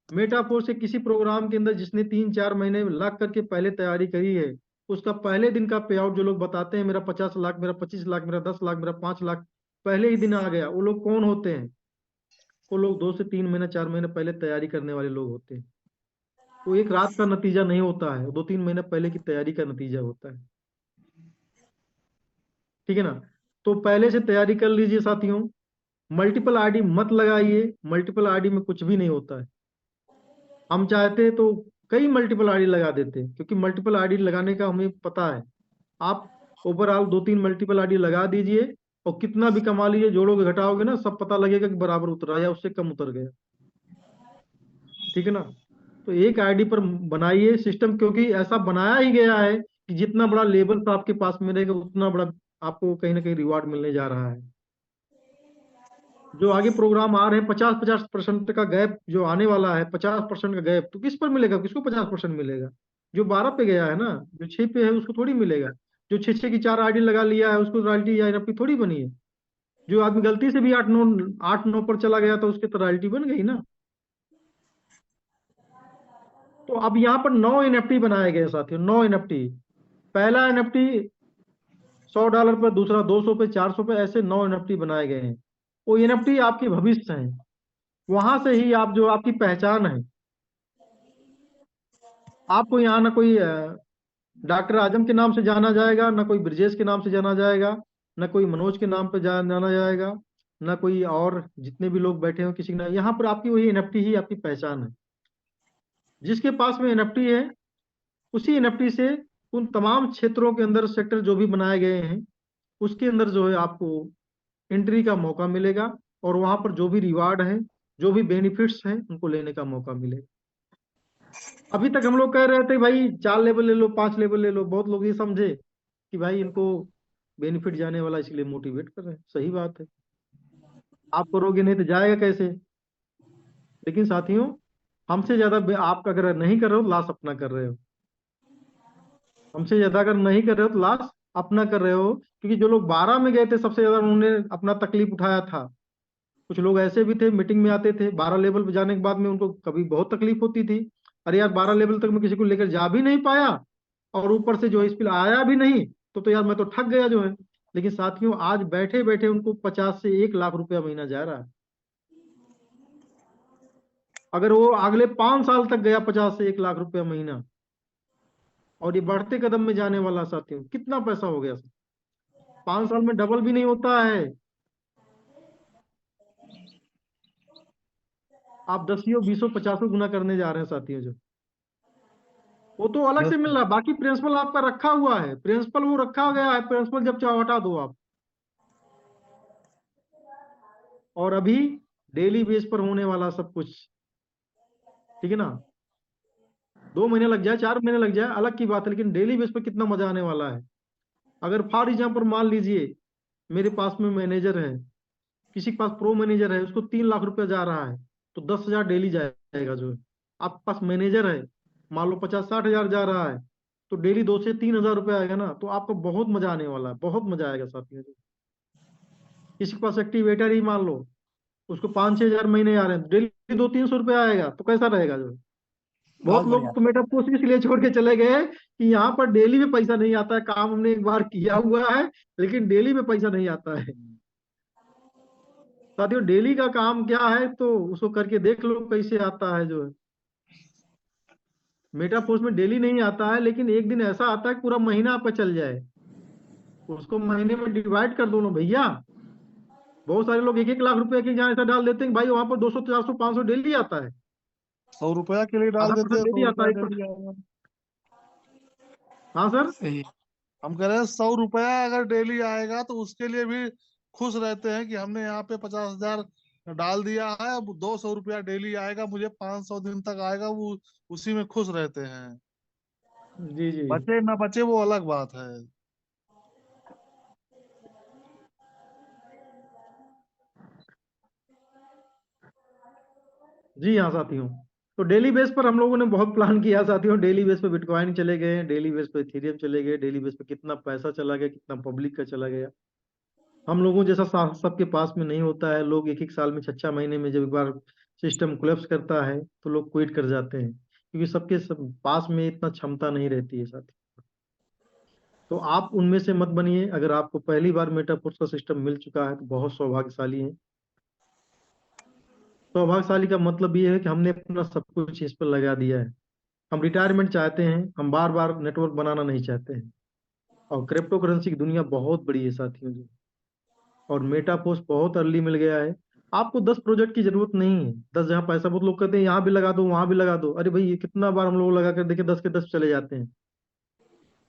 मेटाफोर से किसी प्रोग्राम के अंदर जिसने 3 4 महीने लग करके पहले तैयारी करी है, उसका पहले दिन का पे आउट जो लोग बताते हैं मेरा 50 लाख, मेरा 25 लाख, मेरा 10 लाख, मेरा 5 लाख पहले ही दिन आ गया, वो लोग कौन होते हैं? वो लोग 2 से 3 महीने 4 महीने पहले तैयारी करने वाले लोग होते हैं। वो एक रात का नतीजा नहीं होता है, 2 3 महीने पहले की तैयारी का नतीजा होता है। ठीक है ना? तो पहले से तैयारी कर लीजिए साथियों। मल्टीपल आईडी मत लगाइए, मल्टीपल आईडी में कुछ भी नहीं होता है। हम चाहते तो कई मल्टीपल आईडी लगा देते, क्योंकि मल्टीपल आईडी लगाने का हमें पता है। आप ओवरऑल 2 3 मल्टीपल आईडी लगा दीजिए और कितना भी कमा लीजिए, जोड़ोगे घटाओगे ना, सब पता लगेगा कि बराबर उतरा या उससे कम उतर गया। ठीक है ना? तो एक आईडी पर बनाइए सिस्टम, क्योंकि ऐसा बनाया ही गया है कि जितना बड़ा लेवल आपके पास में रहेगा उतना बड़ा आपको कहीं ना कहीं रिवार्ड मिलने जा रहा है। जो आगे प्रोग्राम आ रहे हैं 50% का गैप जो आने वाला है, 50% का गैप तो किस पर मिलेगा? किसको 50% मिलेगा? जो 12 पे गया है ना, जो 6 पे है उसको थोड़ी मिलेगा। जो 6 6 की 4 आईडी लगा लिया है उसको रॉयल्टी या एनएफटी थोड़ी बनी है। जो आदमी गलती से भी 8 9 पर चला गया तो उसकी तो रॉयल्टी बन गई ना। तो अब यहाँ पर 9 एनएफटी बनाए गए साथियों, 9 एनएफटी। पहला एनएफटी $100 पर, दूसरा 200 पे, 400 पे, ऐसे 9 एनएफटी बनाए गए हैं। वो एनएफटी आपके भविष्य हैं, वहां से ही आप जो आपकी पहचान है। आपको यहाँ ना कोई डॉक्टर आजम के नाम से जाना जाएगा, ना कोई ब्रजेश के नाम से जाना जाएगा, ना कोई मनोज के नाम पे जाना जाएगा, ना कोई और जितने भी लोग बैठे हो किसी के नाम। यहाँ पर आपकी वही एनएफटी ही आपकी पहचान है। जिसके पास में एनएफटी है उसी एनएफटी से उन तमाम क्षेत्रों के अंदर सेक्टर जो भी बनाए गए हैं उसके अंदर जो है आपको एंट्री का मौका मिलेगा, और वहां पर जो भी रिवार्ड है, जो भी बेनिफिट्स हैं, उनको लेने का मौका मिलेगा। अभी तक हम लोग कह रहे थे भाई 4 लेवल ले लो, 5 लेवल ले लो, बहुत लोग ये समझे कि भाई इनको बेनिफिट जाने वाला इसलिए मोटिवेट कर रहे हैं। सही बात है, आप करोगे नहीं तो जाएगा कैसे? लेकिन साथियों, हमसे ज्यादा आप अगर नहीं कर रहे हो तो लॉस अपना कर रहे हो। हमसे ज्यादा अगर नहीं कर रहे हो तो लॉस अपना कर रहे हो, क्योंकि जो लोग 12 में गए थे सबसे ज्यादा उन्होंने अपना तकलीफ उठाया था। कुछ लोग ऐसे भी थे, मीटिंग में आते थे 12 लेवल पे जाने के बाद में उनको कभी बहुत तकलीफ होती थी, अरे यार 12 लेवल तक मैं किसी को लेकर जा भी नहीं पाया और ऊपर से जो है इस पे आया भी नहीं, तो यार मैं तो ठग गया जो है। लेकिन साथियों, आज बैठे बैठे उनको 50 से 1 लाख रुपया महीना जा रहा है। अगर वो अगले 5 साल तक गया 50 से 1 लाख रुपया महीना, और ये बढ़ते कदम में जाने वाला, साथियों कितना पैसा हो गया। 5 साल में डबल भी नहीं होता है। आप 10 20 50 गुना करने जा रहे हैं साथियों। जो वो तो अलग से मिल रहा है, बाकी प्रिंसिपल आपका रखा हुआ है, प्रिंसिपल वो रखा गया है, प्रिंसिपल जब चाहो हटा दो आप। और अभी डेली बेस पर होने वाला सब कुछ, ठीक है ना? 2 महीने लग जाए, 4 महीने लग जाए, अलग की बात है, लेकिन डेली बेस पर कितना मजा आने वाला है। अगर फॉर एग्जाम्पल मान लीजिए मेरे पास में मैनेजर है, किसी के पास प्रो मैनेजर है, उसको 3 लाख रुपया जा रहा है, तो 10 हजार डेली जाएगा जो है। आपके पास मैनेजर है, मान लो 50 60 हजार जा रहा है, तो डेली 2 से 3 हजार रुपया आएगा ना, तो आपको बहुत मजा आने वाला है, बहुत मजा आएगा साथियों। किसी के पास एक्टिवेटर ही मान लो, उसको 5 6 हजार महीने आ रहे हैं, डेली 200 300 रुपया आएगा, तो कैसा रहेगा जो है? बहुत बहुत बढ़िया। लोग तो मेरा पोस्ट इसलिए छोड़ के चले गए कि यहाँ पर डेली में पैसा नहीं आता है। काम हमने एक बार किया हुआ है, लेकिन डेली में पैसा नहीं आता है। साथियों, डेली का काम क्या है तो उसको करके देख लो कैसे आता है जो है। मेटा पोस्ट में डेली नहीं आता है, लेकिन एक दिन ऐसा आता है कि पूरा महीना आपका चल जाए। उसको महीने में डिवाइड कर दो ना भैया। बहुत सारे लोग 1 1 लाख रुपए के जहाँ ऐसा डाल देते हैं कि भाई वहां पर 200 400 500 डेली आता है। 100 रुपया के लिए डाल आधा देते परसेंट हैं, डेली सौ आता रुपया है, डेली आएगा। हाँ सर। सही। हम कह रहे हैं 100 रुपया अगर डेली आएगा तो उसके लिए भी खुश रहते हैं कि हमने यहाँ पे 50 हजार डाल दिया है, अब 200 रुपया डेली आएगा, मुझे 500 दिन तक आएगा, वो उसी में खुश रहते हैं। जी जी। बचे ना बचे वो अलग बात है। जी हाँ साथियों, तो डेली बेस पर हम लोगों ने बहुत प्लान किया साथियों। डेली बेस पे बिटकॉइन चले गए, डेली बेस पे इथेरियम चले गए, डेली बेस पे कितना पैसा चला गया, कितना पब्लिक का चला गया। हम लोगों जैसा सबके पास में नहीं होता है। लोग एक एक साल में 6 6 महीने में जब एक बार सिस्टम कोलैप्स करता है तो लोग क्विट कर जाते हैं, क्योंकि सब पास में इतना क्षमता नहीं रहती है साथी। तो आप उनमें से मत बनिए। अगर आपको पहली बार मेटाफोर्स का सिस्टम मिल चुका है तो बहुत सौभाग्यशाली है। सौभाग्यशाली का मतलब ये है कि हमने अपना सब कुछ इस पर लगा दिया है। हम रिटायरमेंट चाहते हैं, हम बार बार नेटवर्क बनाना नहीं चाहते हैं। और क्रिप्टो करेंसी की दुनिया बहुत बड़ी है साथियों जी, और मेटापोस्ट बहुत अर्ली मिल गया है। आपको 10 प्रोजेक्ट की जरूरत नहीं है। 10 जहाँ पैसा, बहुत लोग कहते हैं यहाँ भी लगा दो वहां भी लगा दो। अरे भाई, ये कितना बार हम लोग लगा कर देखे, 10 के 10 चले जाते हैं।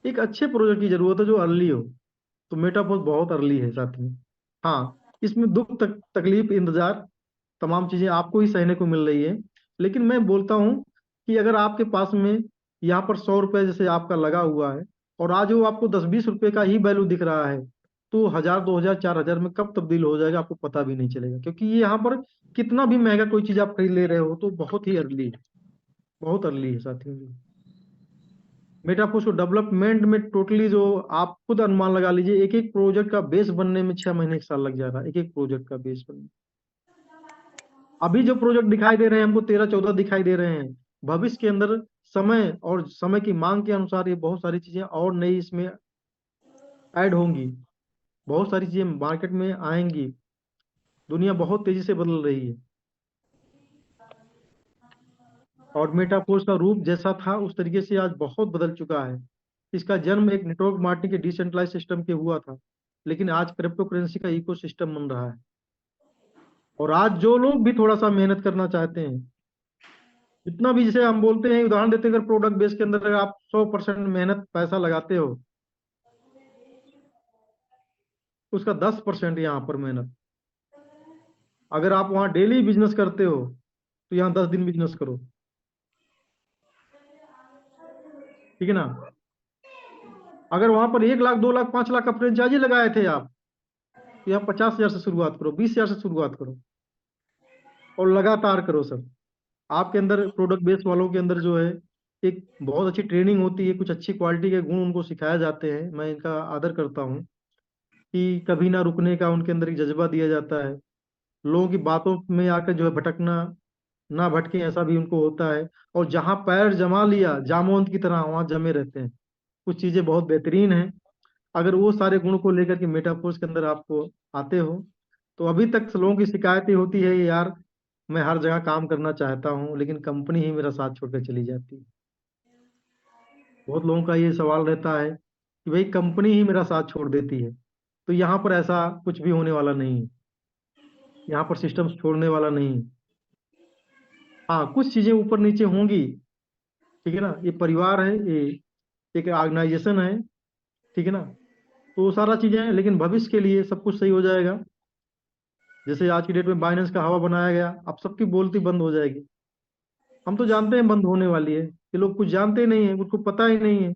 एक अच्छे प्रोजेक्ट की जरूरत है जो अर्ली हो। तो मेटापोस्ट बहुत अर्ली है साथियों। हाँ, इसमें दुख तकलीफ इंतजार तमाम चीजें आपको ही सहने को मिल रही है। लेकिन मैं बोलता हूँ कि अगर आपके पास में यहाँ पर 100 रुपए जैसे आपका लगा हुआ है, और आज वो आपको 10 20 रुपए का ही वैल्यू दिख रहा है, तो 1000 2000 4000 में कब तब्दील हो जाएगा आपको पता भी नहीं चलेगा। क्योंकि ये यहाँ पर कितना भी महंगा कोई चीज आप खरीद ले रहे हो तो बहुत ही अर्ली है, बहुत अर्ली है साथियों जी। मेटापोस्ट को डेवलपमेंट में टोटली जो आप खुद अनुमान लगा लीजिए, एक एक प्रोजेक्ट का बेस बनने में 6 महीने 1 साल लग जा रहा है, एक एक प्रोजेक्ट का बेस बनने। अभी जो प्रोजेक्ट दिखाई दे रहे हैं हमको 13 14 दिखाई दे रहे हैं। भविष्य के अंदर समय और समय की मांग के अनुसार ये बहुत सारी चीजें और नई इसमें ऐड होंगी। बहुत सारी चीजें मार्केट में आएंगी। दुनिया बहुत तेजी से बदल रही है, और मेटापोर्स का रूप जैसा था उस तरीके से आज बहुत बदल चुका है। इसका जन्म एक नेटवर्क मार्केटिंग के डिसेंट्रलाइज सिस्टम के हुआ था, लेकिन आज क्रिप्टो करेंसी का इकोसिस्टम बन रहा है। और आज जो लोग भी थोड़ा सा मेहनत करना चाहते हैं, जितना भी, जैसे हम बोलते हैं, उदाहरण देते हैं, अगर प्रोडक्ट बेस के अंदर अगर आप 100% मेहनत पैसा लगाते हो, उसका 10% यहाँ पर मेहनत। अगर आप वहाँ डेली बिजनेस करते हो तो यहाँ 10 दिन बिजनेस करो, ठीक है ना। अगर वहां पर 1 लाख 2 लाख 5 लाख का फ्रेंचाइजी लगाए थे आप, तो यहाँ 50 हजार से शुरुआत करो, 20 हजार से शुरुआत करो, और लगातार करो सर। आपके अंदर प्रोडक्ट बेस वालों के अंदर जो है एक बहुत अच्छी ट्रेनिंग होती है, कुछ अच्छी क्वालिटी के गुण उनको सिखाए जाते हैं। मैं इनका आदर करता हूँ कि कभी ना रुकने का उनके अंदर एक जज्बा दिया जाता है। लोगों की बातों में आकर जो है भटकना ना भटके, ऐसा भी उनको होता है। और जहां पैर जमा लिया जामोंत की तरह वहां जमे रहते हैं। कुछ चीजें बहुत बेहतरीन हैं। अगर वो सारे गुण को लेकर के मेटाफोर्स के अंदर आपको आते हो, तो अभी तक लोगों की शिकायतें होती है, यार मैं हर जगह काम करना चाहता हूँ लेकिन कंपनी ही मेरा साथ छोड़कर चली जाती है। बहुत लोगों का ये सवाल रहता है कि भाई कंपनी ही मेरा साथ छोड़ देती है। तो यहाँ पर ऐसा कुछ भी होने वाला नहीं है। यहाँ पर सिस्टम छोड़ने वाला नहीं है। हाँ, कुछ चीजें ऊपर नीचे होंगी, ठीक है ना। ये परिवार है, ये एक ऑर्गेनाइजेशन है, ठीक है ना। तो सारा चीजें हैं, लेकिन भविष्य के लिए सब कुछ सही हो जाएगा। जैसे आज की डेट में बाइनेंस का हवा बनाया गया, अब सबकी बोलती बंद हो जाएगी। हम तो जानते हैं बंद होने वाली है, ये लोग कुछ जानते ही नहीं है, उनको पता ही नहीं है।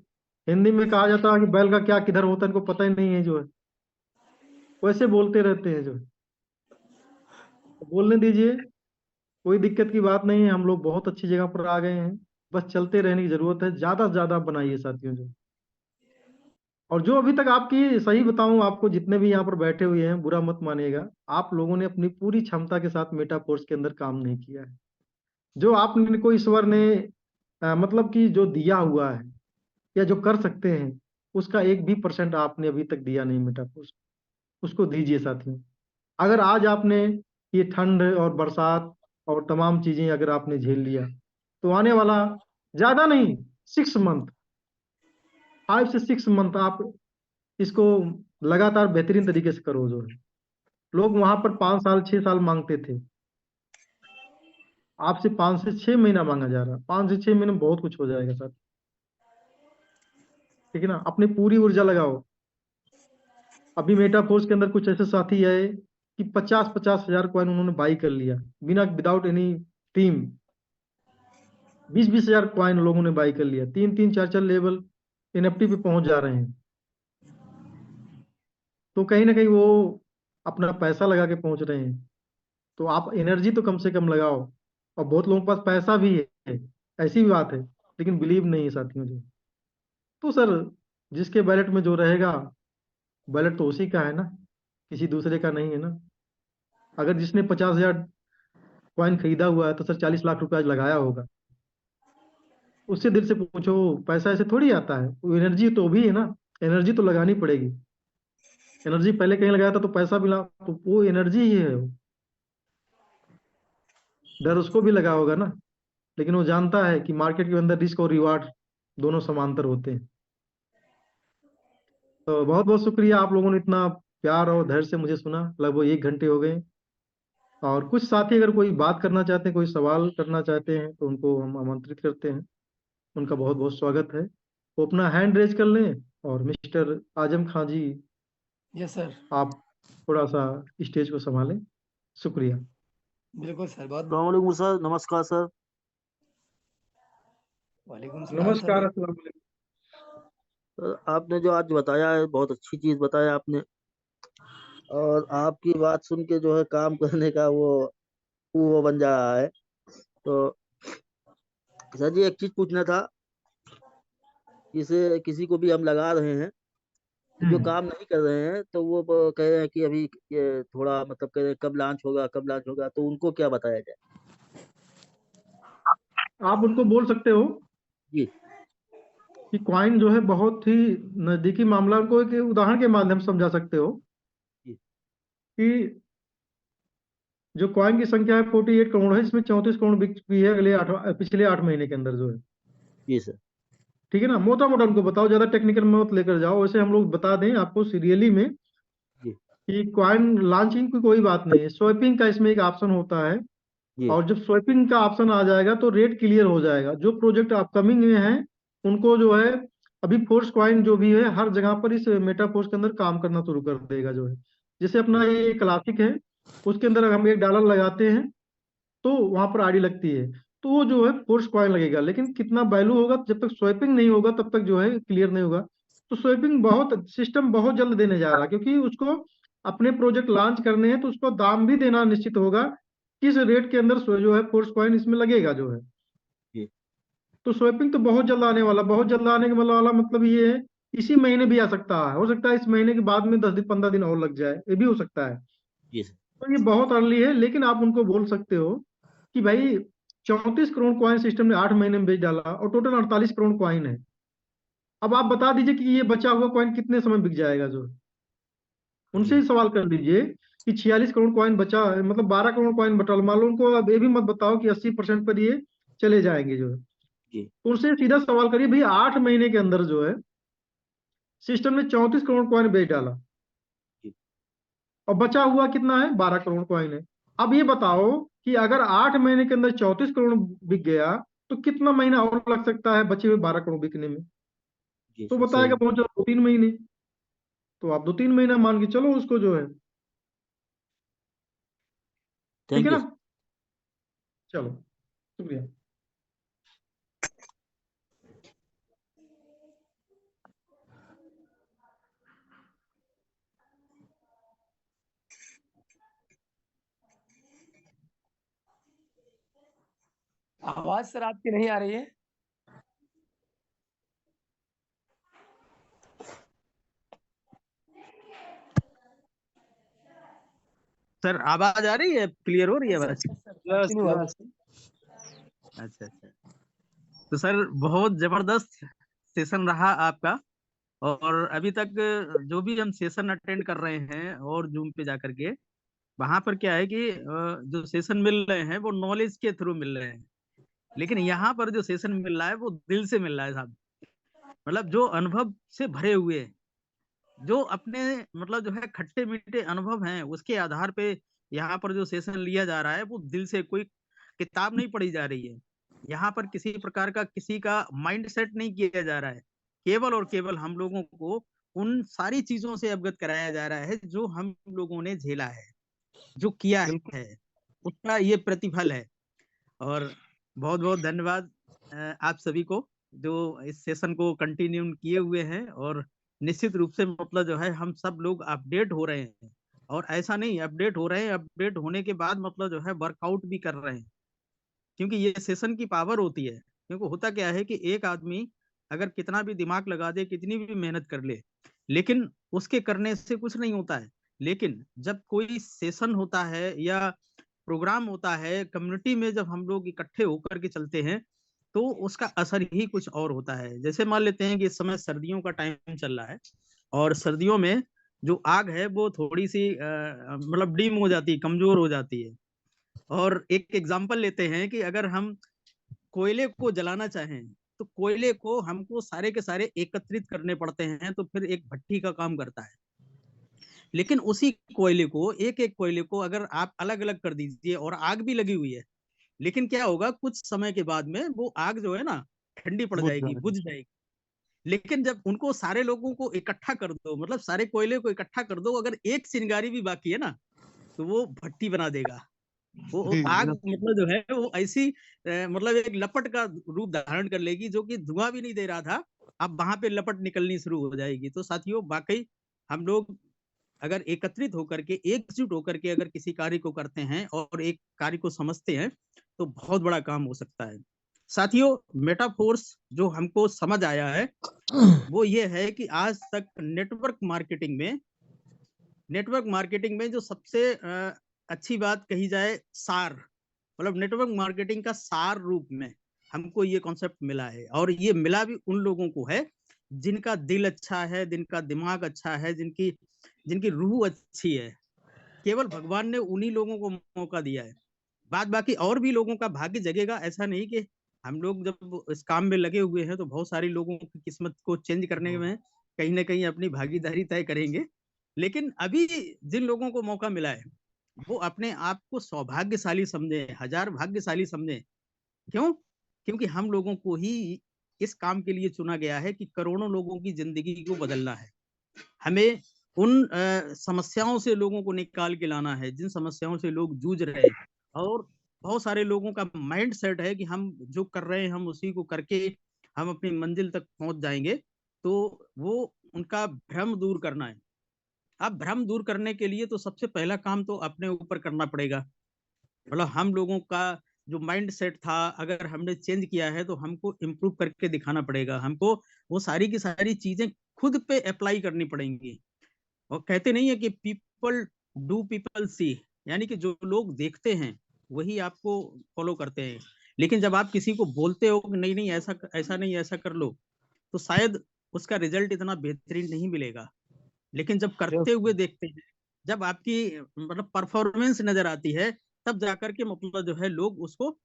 हिंदी में कहा जाता है कि बैल का क्या किधर होता है, इनको पता ही नहीं है जो है, वैसे बोलते रहते हैं जो है। तो बोलने दीजिए, कोई दिक्कत की बात नहीं है। हम लोग बहुत अच्छी जगह पर आ गए हैं, बस चलते रहने की जरूरत है। ज्यादा से ज्यादा बनाइए साथियों जो। और जो अभी तक आपकी, सही बताऊं आपको, जितने भी यहाँ पर बैठे हुए हैं बुरा मत मानिएगा, आप लोगों ने अपनी पूरी क्षमता के साथ मेटाफोर्स के अंदर काम नहीं किया है। जो आपने को ईश्वर ने मतलब कि जो दिया हुआ है या जो कर सकते हैं, उसका 1 भी % आपने अभी तक दिया नहीं मेटाफोर्स। उसको दीजिए साथियों। अगर आज आपने ये ठंड और बरसात और तमाम चीजें अगर आपने झेल लिया, तो आने वाला, ज्यादा नहीं, 6 मंथ, 5 से 6 मंथ आप इसको लगातार बेहतरीन तरीके से करो जो है। लोग वहां पर 5 साल 6 साल मांगते थे, आपसे 5 से 6 महीना मांगा जा रहा है। 5 से 6 महीने में बहुत कुछ हो जाएगा सर, ठीक है ना। अपनी पूरी ऊर्जा लगाओ। अभी मेटाफोर्स के अंदर कुछ ऐसे साथी आए कि 50 50 हजार कॉइन उन्होंने बाई कर लिया, बिना, विदाउट एनी टीम। 20 20 हजार कॉइन लोगों ने बाई कर लिया, 3 3 4 4 लेवल एनएफटी पे पहुंच जा रहे हैं। तो कहीं ना कहीं वो अपना पैसा लगा के पहुंच रहे हैं। तो आप एनर्जी तो कम से कम लगाओ। और बहुत लोगों के पास पैसा भी है, ऐसी भी बात है, लेकिन बिलीव नहीं है साथियों जी। तो सर, जिसके बैलेट में जो रहेगा, बैलेट तो उसी का है ना, किसी दूसरे का नहीं है ना। अगर जिसने 50,000 कॉइन खरीदा हुआ है तो सर 40 लाख रुपए आज लगाया होगा। उससे दिल से पूछो, पैसा ऐसे थोड़ी आता है, वो एनर्जी तो भी है ना, एनर्जी तो लगानी पड़ेगी। एनर्जी पहले कहीं लगाया था तो पैसा मिला, तो वो एनर्जी ही है वो। डर उसको भी लगा होगा ना, लेकिन वो जानता है कि मार्केट के अंदर रिस्क और रिवार्ड दोनों समांतर होते हैं। तो बहुत बहुत शुक्रिया, आप लोगों ने इतना प्यार और धैर्य से मुझे सुना, लगभग 1 घंटे हो गए। और कुछ साथी अगर कोई बात करना चाहते हैं, कोई सवाल करना चाहते हैं, तो उनको हम आमंत्रित करते हैं। उनका बहुत बहुत स्वागत है। वो अपना हैंड रेज कर लें। और मिस्टर आजम खां जी, यस सर। आप थोड़ा सा स्टेज को संभालें। शुक्रिया। बिल्कुल सर, बहुत अस्सलाम वालेकुम सर, नमस्कार सर। वालेकुम सलाम सर। नमस्कार, अस्सलाम वालेकुम। सर, आपने जो आज बताया है बहुत अच्छी चीज बताया आपने, और आपकी बात सुन के जो है काम करने का वो बन जा रहा है। तो सर जी एक चीज पूछना था, जैसे किसी को भी हम लगा रहे हैं, जो काम नहीं कर रहे हैं, तो वो कह रहे हैं कि अभी ये थोड़ा मतलब कह रहे हैं कब लॉन्च होगा कब लॉन्च होगा, तो उनको क्या बताया जाए? आप उनको बोल सकते हो जी कि कॉइन जो है बहुत ही नजदीकी मामला, उनको एक उदाहरण के माध्यम से समझा सकते हो जी कि जो कॉइन की संख्या है 48 करोड़ है, इसमें 34 करोड़ बिक भी है पिछले 8 महीने के अंदर जो है। जी सर। ठीक है ना, मोटा मोटा उनको बताओ, ज्यादा टेक्निकल में मत लेकर जाओ। वैसे हम लोग बता दें आपको सीरियली में जी कि कॉइन लॉन्चिंग की कोई बात नहीं है, स्वैपिंग का इसमें एक ऑप्शन होता है। जी और जब स्वैपिंग का ऑप्शन आ जाएगा तो रेट क्लियर हो जाएगा। जो प्रोजेक्ट अपकमिंग में है उनको जो है, अभी फोर्स कॉइन जो भी है हर जगह पर इस मेटा फोर्स के अंदर काम करना शुरू कर देगा जो है। जैसे अपना जी ये क्लासिक है, उसके अंदर हम $1 लगाते हैं तो वहां पर आड़ी लगती है, तो वो जो है फोर्स कॉइन लगेगा। लेकिन कितना वैल्यू होगा, जब तक स्वैपिंग नहीं होगा तब तक जो है क्लियर नहीं होगा। तो स्वैपिंग बहुत सिस्टम बहुत जल्द देने जा रहा है, क्योंकि उसको अपने प्रोजेक्ट लॉन्च करने हैं, तो उसको दाम भी देना निश्चित होगा किस रेट के अंदर जो है फोर्स कॉइन इसमें लगेगा जो है। जी तो स्वैपिंग तो बहुत जल्द आने वाला, बहुत जल्द आने के वाला मतलब ये है, इसी महीने भी आ सकता है, हो सकता है इस महीने के बाद में 10 दिन 15 दिन और लग जाए, ये भी हो सकता है। जी सर। तो ये बहुत अर्ली है, लेकिन आप उनको बोल सकते हो कि भाई 34 करोड़ कॉइन सिस्टम ने 8 महीने में बेच डाला और टोटल 48 करोड़ कॉइन है। अब आप बता दीजिए कि ये बचा हुआ कॉइन कितने समय बिक जाएगा जो। उनसे जी ही सवाल कर लीजिए कि 46 करोड़ कॉइन बचा है, मतलब 12 करोड़ कॉइन बचा, मान लो उनको। अब ये भी मत बताओ कि 80% पर ये चले जाएंगे जो है। जी तो उनसे सीधा सवाल करिए, भाई 8 महीने के अंदर जो है सिस्टम ने 34 करोड़ कॉइन बेच डाला जी और बचा हुआ कितना है, 12 करोड़ कॉइन है। अब ये बताओ कि अगर 8 महीने के अंदर 34 करोड़ बिक गया तो कितना महीना और लग सकता है बचे हुए 12 करोड़ बिकने में। जी तो सर, बताएगा सही। बहुत ज्यादा 2-3 महीने। तो आप 2-3 महीना मान के चलो उसको जो है। ठीक थैंक है यू। ना, चलो, शुक्रिया। आवाज सर आपकी नहीं आ रही है। सर आवाज आ रही है, क्लियर हो रही है यस सर, आवाज? यस सर, कंटिन्यू आवाज। अच्छा अच्छा। तो सर बहुत जबरदस्त सेशन रहा आपका। और अभी तक जो भी हम सेशन अटेंड कर रहे हैं और जूम पे जा करके, वहां पर क्या है कि जो सेशन मिल रहे हैं वो नॉलेज के थ्रू मिल रहे हैं। लेकिन यहाँ पर जो सेशन मिल रहा है वो दिल से मिल रहा है साहब। मतलब जो अनुभव से भरे हुए हैं, जो अपने मतलब जो है खट्टे मीठे अनुभव हैं, उसके आधार पे यहाँ पर जो सेशन लिया जा रहा है वो दिल से, कोई किताब नहीं पढ़ी जा रही है। यहाँ पर किसी प्रकार का किसी का माइंड सेट नहीं किया जा रहा है। केवल और केवल हम लोगों को उन सारी चीजों से अवगत कराया जा रहा है जो हम लोगों ने झेला है, जो किया बिल्कुल। है, उसका ये प्रतिफल है। और बहुत बहुत धन्यवाद आप सभी को जो इस सेशन को कंटिन्यू किए हुए हैं। और निश्चित रूप से मतलब जो है हम सब लोग अपडेट हो रहे हैं। और ऐसा नहीं अपडेट हो रहे हैं, अपडेट होने के बाद मतलब जो है वर्कआउट भी कर रहे हैं। क्योंकि ये सेशन की पावर होती है। क्योंकि होता क्या है कि एक आदमी अगर कितना भी दिमाग लगा दे, कितनी भी मेहनत कर ले, लेकिन उसके करने से कुछ नहीं होता है। लेकिन जब कोई सेशन होता है या प्रोग्राम होता है कम्युनिटी में, जब हम लोग इकट्ठे होकर के चलते हैं तो उसका असर ही कुछ और होता है। जैसे मान लेते हैं कि इस समय सर्दियों का टाइम चल रहा है और सर्दियों में जो आग है वो थोड़ी सी मतलब डिम हो जाती है, कमजोर हो जाती है। और एक एग्जांपल लेते हैं कि अगर हम कोयले को जलाना चाहें तो कोयले को हमको सारे के सारे एकत्रित करने पड़ते हैं, तो फिर एक भट्टी का काम करता है। लेकिन उसी कोयले को, एक एक कोयले को अगर आप अलग अलग कर दीजिए और आग भी लगी हुई है, लेकिन क्या होगा, कुछ समय के बाद में वो आग जो है ना ठंडी पड़ बुझ जाएगी, जाएगा। बुझ जाएगी। लेकिन जब उनको सारे लोगों को इकट्ठा कर दो, मतलब सारे कोयले को इकट्ठा कर दो, अगर एक चिंगारी भी बाकी है ना तो वो भट्टी बना देगा। वो जी आग जी। मतलब जो है वो ऐसी मतलब एक लपट का रूप धारण कर लेगी, जो कि धुआं भी नहीं दे रहा था, अब वहां पे लपट निकलनी शुरू हो जाएगी। तो साथियों, वाकई हम लोग अगर एकत्रित होकर के, एकजुट होकर के अगर किसी कार्य को करते हैं और एक कार्य को समझते हैं तो बहुत बड़ा काम हो सकता है। साथियों, मेटाफोर्स जो हमको समझ आया है वो ये है कि आज तक नेटवर्क मार्केटिंग में जो सबसे अच्छी बात कही जाए, सार, मतलब नेटवर्क मार्केटिंग का सार रूप में हमको ये कॉन्सेप्ट मिला है। और ये मिला भी उन लोगों को है जिनका दिल अच्छा है, जिनका दिमाग अच्छा है, जिनकी जिनकी रूह अच्छी है। केवल भगवान ने उन्हीं लोगों को मौका दिया है। बात बाकी और भी लोगों का भाग्य जगेगा, ऐसा नहीं कि हम लोग जब इस काम में लगे हुए हैं तो बहुत सारे लोगों की किस्मत को चेंज करने में कहीं ना कहीं अपनी भागीदारी तय करेंगे। लेकिन अभी जिन लोगों को मौका मिला है वो अपने आप को सौभाग्यशाली समझे, हजार भाग्यशाली समझे। क्यों? क्योंकि हम लोगों को ही इस काम के लिए चुना गया है कि करोड़ों लोगों की जिंदगी को बदलना है। हमें उन समस्याओं से लोगों को निकाल के लाना है जिन समस्याओं से लोग जूझ रहे हैं। और बहुत सारे लोगों का माइंड सेट है कि हम जो कर रहे हैं हम उसी को करके हम अपनी मंजिल तक पहुंच जाएंगे। तो वो उनका भ्रम दूर करना है। अब भ्रम दूर करने के लिए तो सबसे पहला काम तो अपने ऊपर करना पड़ेगा। मतलब हम लोगों का जो माइंड सेट था, अगर हमने चेंज किया है तो हमको इम्प्रूव करके दिखाना पड़ेगा। हमको वो सारी की सारी चीजें खुद पे अप्लाई करनी पड़ेंगी। और कहते नहीं है कि पीपल डू पीपल सी, यानी कि जो लोग देखते हैं वही आपको फॉलो करते हैं। लेकिन जब आप किसी को बोलते हो कि नहीं नहीं ऐसा ऐसा नहीं, ऐसा कर लो, तो शायद उसका रिजल्ट इतना बेहतरीन नहीं मिलेगा। लेकिन जब करते हुए देखते हैं, जब आपकी मतलब परफॉर्मेंस नजर आती है, तब जाकर के मतलब जो है लोग उसको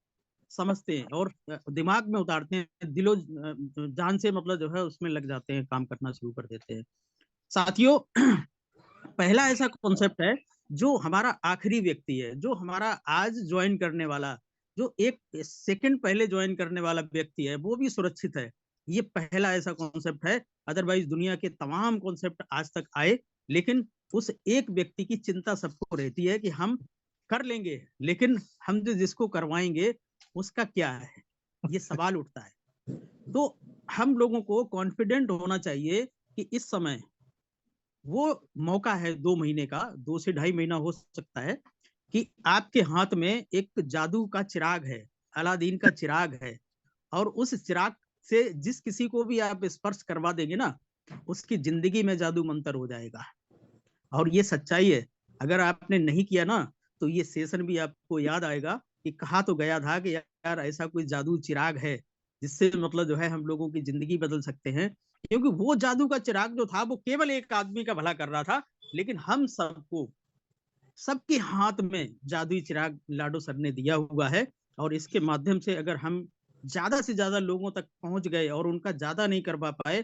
समझते हैं और दिमाग में उतारते हैं, दिलो जान से मतलब जो है उसमें लग जाते हैं, काम करना शुरू कर देते हैं। साथियों, पहला ऐसा कॉन्सेप्ट है जो हमारा आखिरी व्यक्ति है, जो हमारा आज ज्वाइन करने वाला, जो एक सेकंड पहले ज्वाइन करने वाला व्यक्ति है, वो भी सुरक्षित है। ये पहला ऐसा कॉन्सेप्ट है। अदरवाइज दुनिया के तमाम कॉन्सेप्ट आज तक आए, लेकिन उस एक व्यक्ति की चिंता सबको रहती है कि हम कर लेंगे, लेकिन हम जो जिसको करवाएंगे उसका क्या है, ये सवाल उठता है। तो हम लोगों को कॉन्फिडेंट होना चाहिए कि इस समय वो मौका है 2 महीने का, 2 से ढाई महीना हो सकता है, कि आपके हाथ में एक जादू का चिराग है, अलादीन का चिराग है। और उस चिराग से जिस किसी को भी आप स्पर्श करवा देंगे ना, उसकी जिंदगी में जादू मंतर हो जाएगा। और ये सच्चाई है। अगर आपने नहीं किया ना तो ये सेशन भी आपको याद आएगा कि कहा तो गया था कि यार ऐसा कोई जादू चिराग है जिससे मतलब जो है हम लोगों की जिंदगी बदल सकते हैं। क्योंकि वो जादू का चिराग जो था वो केवल एक आदमी का भला कर रहा था, लेकिन हम सबको, सबके हाथ में जादुई चिराग लाडो सर ने दिया हुआ है। और इसके माध्यम से अगर हम ज्यादा से ज्यादा लोगों तक पहुंच गए और उनका ज्यादा नहीं करवा पाए,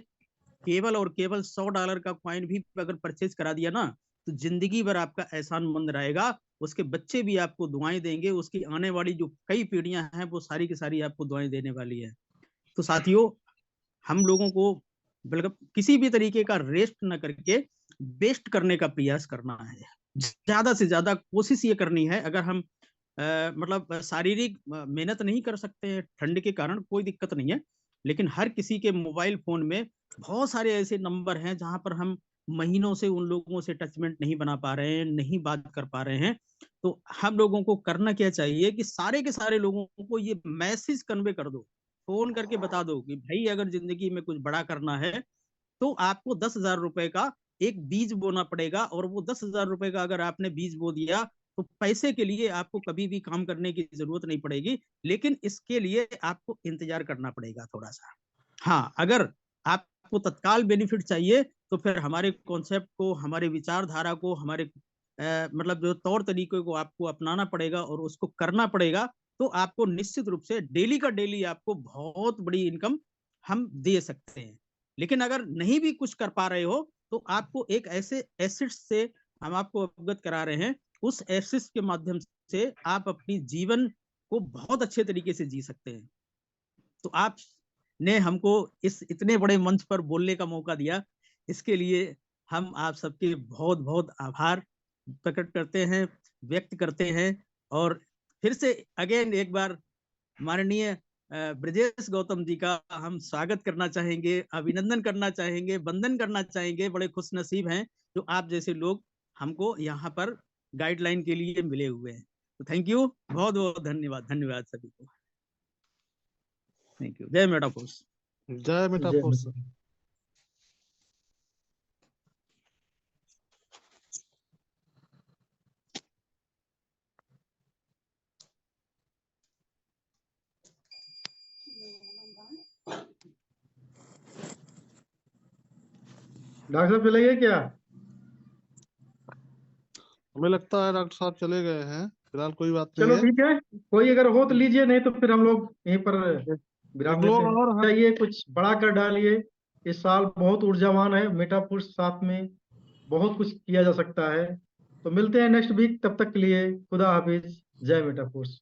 केवल और केवल $100 का कॉइन भी अगर परचेज करा दिया ना, तो जिंदगी भर आपका एहसान मंद रहेगा। उसके बच्चे भी आपको दुआएं देंगे, उसकी आने वाली जो कई पीढ़ियां हैं वो सारी की सारी आपको दुआएं देने वाली है। तो साथियों, हम लोगों को बल्कि किसी भी तरीके का रेस्ट न करके बेस्ट करने का प्रयास करना है। ज्यादा से ज्यादा कोशिश ये करनी है। अगर हम मतलब शारीरिक मेहनत नहीं कर सकते हैं ठंड के कारण, कोई दिक्कत नहीं है, लेकिन हर किसी के मोबाइल फोन में बहुत सारे ऐसे नंबर हैं जहां पर हम महीनों से उन लोगों से टचमेंट नहीं बना पा रहे हैं, नहीं बात कर पा रहे हैं। तो हम लोगों को करना क्या चाहिए कि सारे के सारे लोगों को ये मैसेज कन्वे कर दो, फोन करके बता दो कि भाई अगर जिंदगी में कुछ बड़ा करना है तो आपको 10,000 रुपए का एक बीज बोना पड़ेगा, और वो 10,000 रुपए का अगर आपने बीज बो दिया तो पैसे के लिए आपको कभी भी काम करने की जरूरत नहीं पड़ेगी, लेकिन इसके लिए आपको इंतजार करना पड़ेगा थोड़ा सा। हाँ, अगर आपको तत्काल बेनिफिट चाहिए तो फिर हमारे कॉन्सेप्ट को, हमारे विचारधारा को, हमारे मतलब जो तौर तरीके को आपको अपनाना पड़ेगा और उसको करना पड़ेगा। तो आपको निश्चित रूप से डेली का डेली आपको बहुत बड़ी इनकम हम दे सकते हैं। लेकिन अगर नहीं भी कुछ कर पा रहे हो तो आपको एक ऐसे एसेट्स से हम आपको अवगत करा रहे हैं, उस एसेट्स के माध्यम से आप अपनी जीवन को बहुत अच्छे तरीके से जी सकते हैं। तो आप ने हमको इस इतने बड़े मंच पर बोलने का मौका दिया, इसके लिए हम आप सबके बहुत बहुत आभार प्रकट करते हैं, व्यक्त करते हैं। और फिर से अगेन एक बार माननीय ब्रजेश गौतम जी का हम स्वागत करना चाहेंगे, अभिनंदन करना चाहेंगे, वंदन करना चाहेंगे। बड़े खुश नसीब हैं जो आप जैसे लोग हमको यहाँ पर गाइडलाइन के लिए मिले हुए हैं। तो थैंक यू, बहुत बहुत धन्यवाद। धन्यवाद सभी को। Thank you. जय मेटाफोर्स। जय मेटाफोर्स। डॉक्टर साहब चले गए क्या? हमें लगता है डॉक्टर साहब चले गए हैं, फिलहाल कोई बात नहीं चलो है। ठीक है, कोई अगर हो तो लीजिए, नहीं तो फिर हम लोग यहीं पर विराम एक लेते लोग हैं। और हैं। चाहिए कुछ बड़ा कर डालिए, इस साल बहुत ऊर्जावान है मेटाफोर्स, साथ में बहुत कुछ किया जा सकता है। तो मिलते हैं नेक्स्ट वीक, तब तक के लिए खुदा हाफिज, जय मेटाफोर्स।